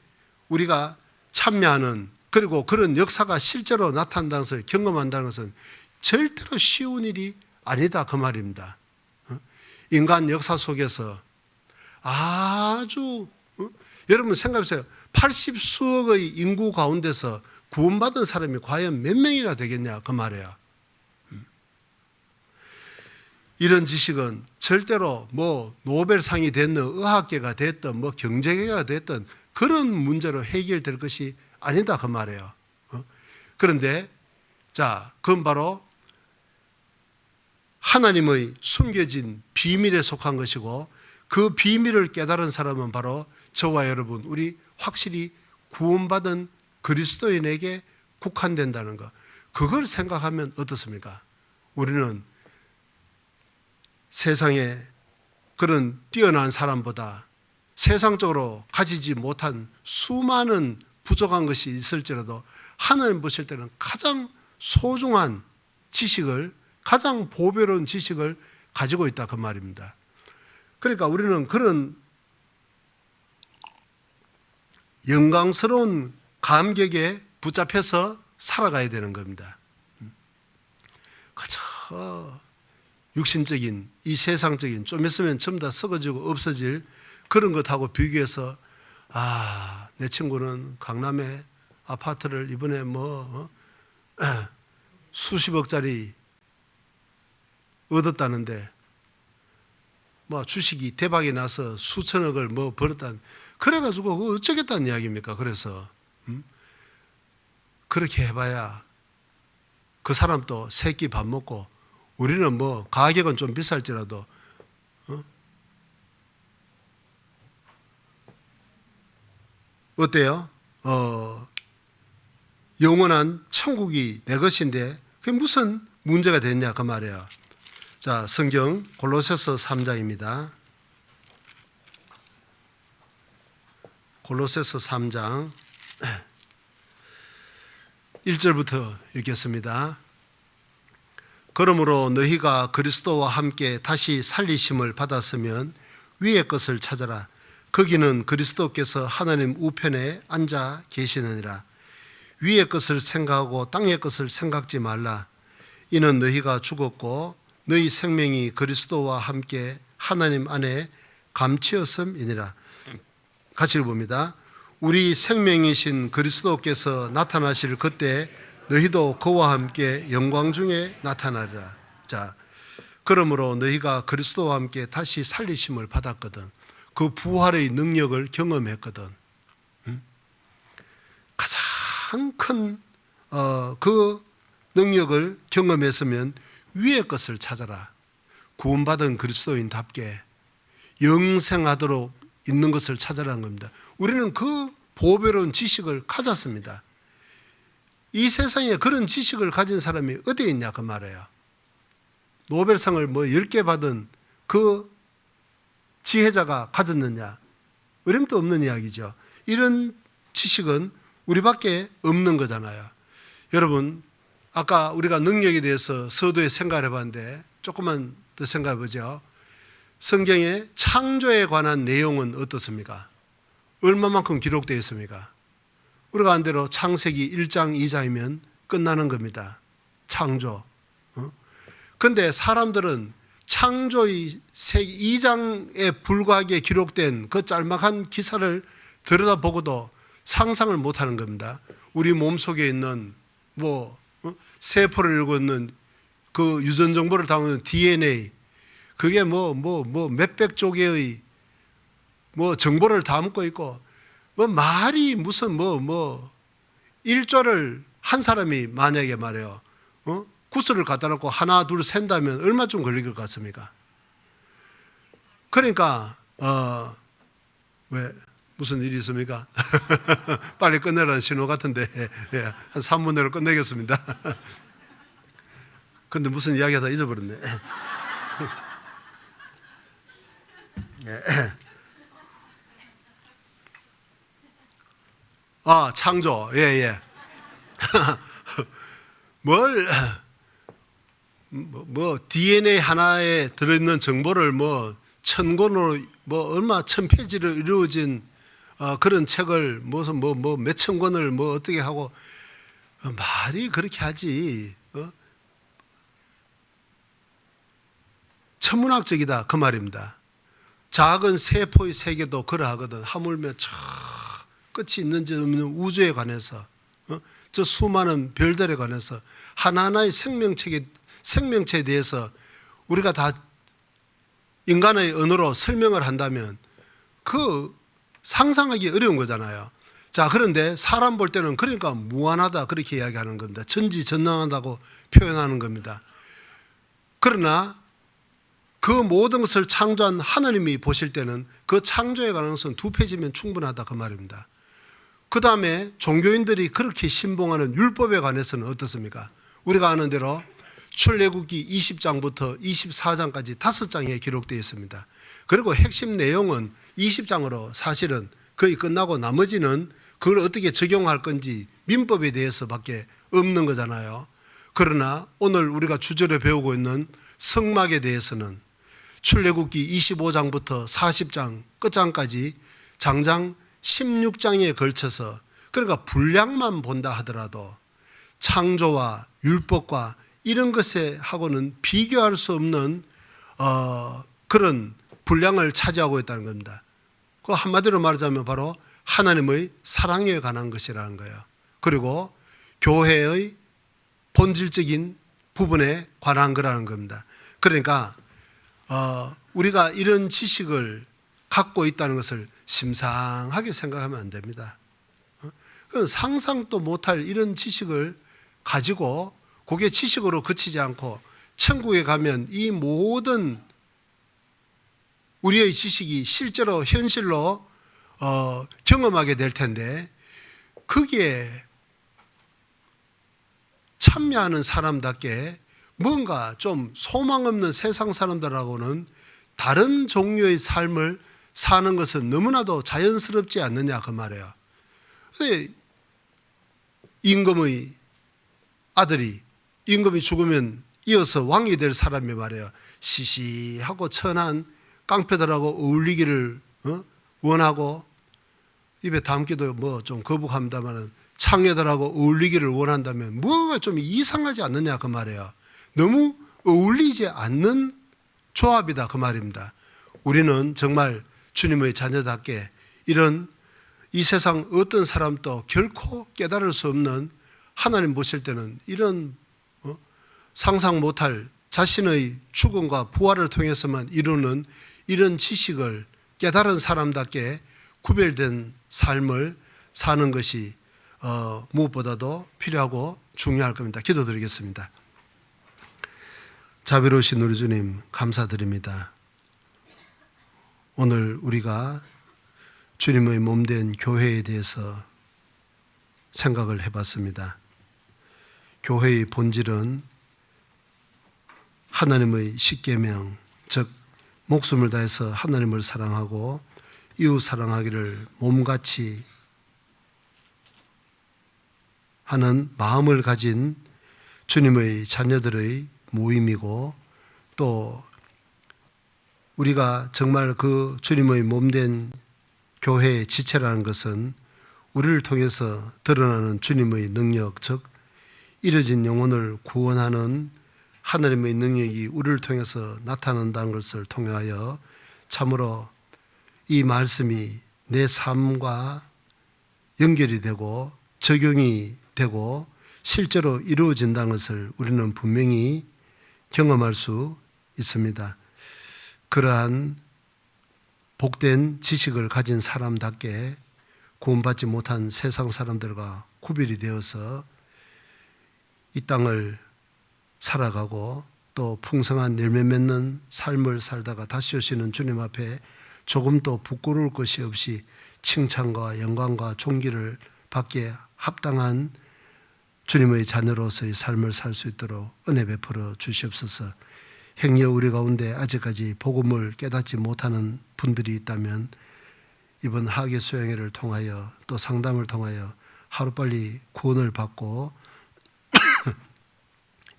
우리가 참여하는, 그리고 그런 역사가 실제로 나타난다는 것을 경험한다는 것은 절대로 쉬운 일이 아니다 그 말입니다. 인간 역사 속에서 아주 여러분 생각해보세요. 80수억의 인구 가운데서 구원받은 사람이 과연 몇 명이나 되겠냐 그 말이에요. 이런 지식은 절대로 뭐 노벨상이 됐든 의학계가 됐든 뭐 경제계가 됐든 그런 문제로 해결될 것이 아니다 그 말이에요. 그런데 자, 그건 바로 하나님의 숨겨진 비밀에 속한 것이고 그 비밀을 깨달은 사람은 바로 저와 여러분, 우리 확실히 구원받은 그리스도인에게 국한된다는 것. 그걸 생각하면 어떻습니까? 우리는 세상에 그런 뛰어난 사람보다 세상적으로 가지지 못한 수많은 부족한 것이 있을지라도 하나님 보실 때는 가장 소중한 지식을, 가장 보배로운 지식을 가지고 있다 그 말입니다. 그러니까 우리는 그런 영광스러운 감격에 붙잡혀서 살아가야 되는 겁니다. 그저 육신적인 이 세상적인 좀 있으면 전부 다 썩어지고 없어질 그런 것하고 비교해서 내 친구는 강남에 아파트를 이번에 수십억짜리 얻었다는데 주식이 대박이 나서 수천억을 벌었다는, 그래가지고 그거 어쩌겠다는 이야기입니까? 그래서 그렇게 해봐야 그 사람도 세 끼 밥 먹고 우리는 가격은 좀 비쌀지라도 어때요? 영원한 천국이 내 것인데 그게 무슨 문제가 됐냐 그 말이에요. 자, 성경 골로새서 3장입니다. 골로새서 3장 1절부터 읽겠습니다. 그러므로 너희가 그리스도와 함께 다시 살리심을 받았으면 위의 것을 찾아라. 거기는 그리스도께서 하나님 우편에 앉아 계시느니라. 위의 것을 생각하고 땅의 것을 생각지 말라. 이는 너희가 죽었고 너희 생명이 그리스도와 함께 하나님 안에 감추었음이니라. 같이 읽어봅니다. 우리 생명이신 그리스도께서 나타나실 그때 너희도 그와 함께 영광 중에 나타나리라. 자, 그러므로 너희가 그리스도와 함께 다시 살리심을 받았거든. 그 부활의 능력을 경험했거든. 가장 큰 그 능력을 경험했으면 위의 것을 찾아라. 구원받은 그리스도인답게 영생하도록 있는 것을 찾아라는 겁니다. 우리는 그 보배로운 지식을 가졌습니다. 이 세상에 그런 지식을 가진 사람이 어디에 있냐 그 말이에요. 노벨상을 10개 받은 그 지혜자가 가졌느냐? 어림도 없는 이야기죠. 이런 지식은 우리밖에 없는 거잖아요. 여러분, 아까 우리가 능력에 대해서 서두에 생각을 해봤는데 조금만 더 생각해 보죠. 성경의 창조에 관한 내용은 어떻습니까? 얼마만큼 기록되어 있습니까? 우리가 한 대로 창세기 1장 2장이면 끝나는 겁니다. 창조. 그런데 사람들은 창조의 2장에 불과하게 기록된 그 짤막한 기사를 들여다보고도 상상을 못하는 겁니다. 우리 몸속에 있는 세포를 이루고 있는 그 유전 정보를 담은 DNA, 그게 몇백 조개의 정보를 담고 있고, 말이 무슨 1조를 한 사람이 만약에 말해요. 구슬을 갖다 놓고 하나 둘 센다면 얼마쯤 걸릴 것 같습니까? 그러니까 왜 무슨 일이 있습니까? 빨리 끝내라는 신호 같은데 한 3분 내로 끝내겠습니다. 근데 무슨 이야기하다 잊어버렸네. 창조. 예. DNA 하나에 들어있는 정보를 천권으로 얼마 1000페이지로 이루어진 그런 책을 몇천 권을 어떻게 하고 말이 그렇게 하지. 천문학적이다 그 말입니다. 작은 세포의 세계도 그러하거든. 하물며 저 끝이 있는지 없는 우주에 관해서 저 수많은 별들에 관해서 하나하나의 생명체에 대해서 우리가 다 인간의 언어로 설명을 한다면 그 상상하기 어려운 거잖아요. 자, 그런데 사람 볼 때는 그러니까 무한하다 그렇게 이야기하는 겁니다. 전지전능하다고 표현하는 겁니다. 그러나 그 모든 것을 창조한 하나님이 보실 때는 그 창조의 가능성은 2페이지면 충분하다 그 말입니다. 그 다음에 종교인들이 그렇게 신봉하는 율법에 관해서는 어떻습니까? 우리가 아는 대로 출애굽기 20장부터 24장까지 5장에 기록되어 있습니다. 그리고 핵심 내용은 20장으로 사실은 거의 끝나고 나머지는 그걸 어떻게 적용할 건지 민법에 대해서밖에 없는 거잖아요. 그러나 오늘 우리가 주제로 배우고 있는 성막에 대해서는 출애굽기 25장부터 40장 끝장까지 장장 16장에 걸쳐서, 그러니까 분량만 본다 하더라도 창조와 율법과 이런 것에 하고는 비교할 수 없는 그런 분량을 차지하고 있다는 겁니다. 그 한마디로 말하자면 바로 하나님의 사랑에 관한 것이라는 거예요. 그리고 교회의 본질적인 부분에 관한 거라는 겁니다. 그러니까 우리가 이런 지식을 갖고 있다는 것을 심상하게 생각하면 안 됩니다. 상상도 못할 이런 지식을 가지고 그게 지식으로 그치지 않고 천국에 가면 이 모든 우리의 지식이 실제로 현실로 경험하게 될 텐데, 거기에 참여하는 사람답게 뭔가 좀 소망 없는 세상 사람들하고는 다른 종류의 삶을 사는 것은 너무나도 자연스럽지 않느냐 그 말이에요. 임금의 아들이 임금이 죽으면 이어서 왕이 될 사람이 말이에요. 시시하고 천한 깡패들하고 어울리기를 원하고, 입에 담기도 뭐 좀 거북합니다만은 창녀들하고 어울리기를 원한다면 뭐가 좀 이상하지 않느냐 그 말이에요. 너무 어울리지 않는 조합이다 그 말입니다. 우리는 정말 주님의 자녀답게 이런 이 세상 어떤 사람도 결코 깨달을 수 없는, 하나님 보실 때는 이런 상상 못할 자신의 죽음과 부활을 통해서만 이루는 이런 지식을 깨달은 사람답게 구별된 삶을 사는 것이 무엇보다도 필요하고 중요할 겁니다. 기도드리겠습니다. 자비로우신 우리 주님 감사드립니다. 오늘 우리가 주님의 몸된 교회에 대해서 생각을 해봤습니다. 교회의 본질은 하나님의 십계명, 즉 목숨을 다해서 하나님을 사랑하고 이웃 사랑하기를 몸같이 하는 마음을 가진 주님의 자녀들의 모임이고, 또 우리가 정말 그 주님의 몸된 교회의 지체라는 것은 우리를 통해서 드러나는 주님의 능력, 즉 잃어진 영혼을 구원하는 하나님의 능력이 우리를 통해서 나타난다는 것을 통하여 참으로 이 말씀이 내 삶과 연결이 되고 적용이 되고 실제로 이루어진다는 것을 우리는 분명히 경험할 수 있습니다. 그러한 복된 지식을 가진 사람답게 구원받지 못한 세상 사람들과 구별이 되어서 이 땅을 살아가고 또 풍성한 열매 맺는 삶을 살다가 다시 오시는 주님 앞에 조금도 부끄러울 것이 없이 칭찬과 영광과 존귀를 받기에 합당한 주님의 자녀로서의 삶을 살 수 있도록 은혜 베풀어 주시옵소서. 행여 우리 가운데 아직까지 복음을 깨닫지 못하는 분들이 있다면 이번 하계 수양회를 통하여 또 상담을 통하여 하루빨리 구원을 받고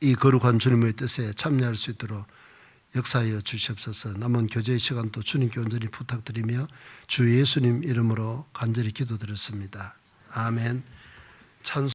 이 거룩한 주님의 뜻에 참여할 수 있도록 역사하여 주시옵소서. 남은 교제의 시간도 주님께 온전히 부탁드리며 주 예수님 이름으로 간절히 기도드렸습니다. 아멘. 찬송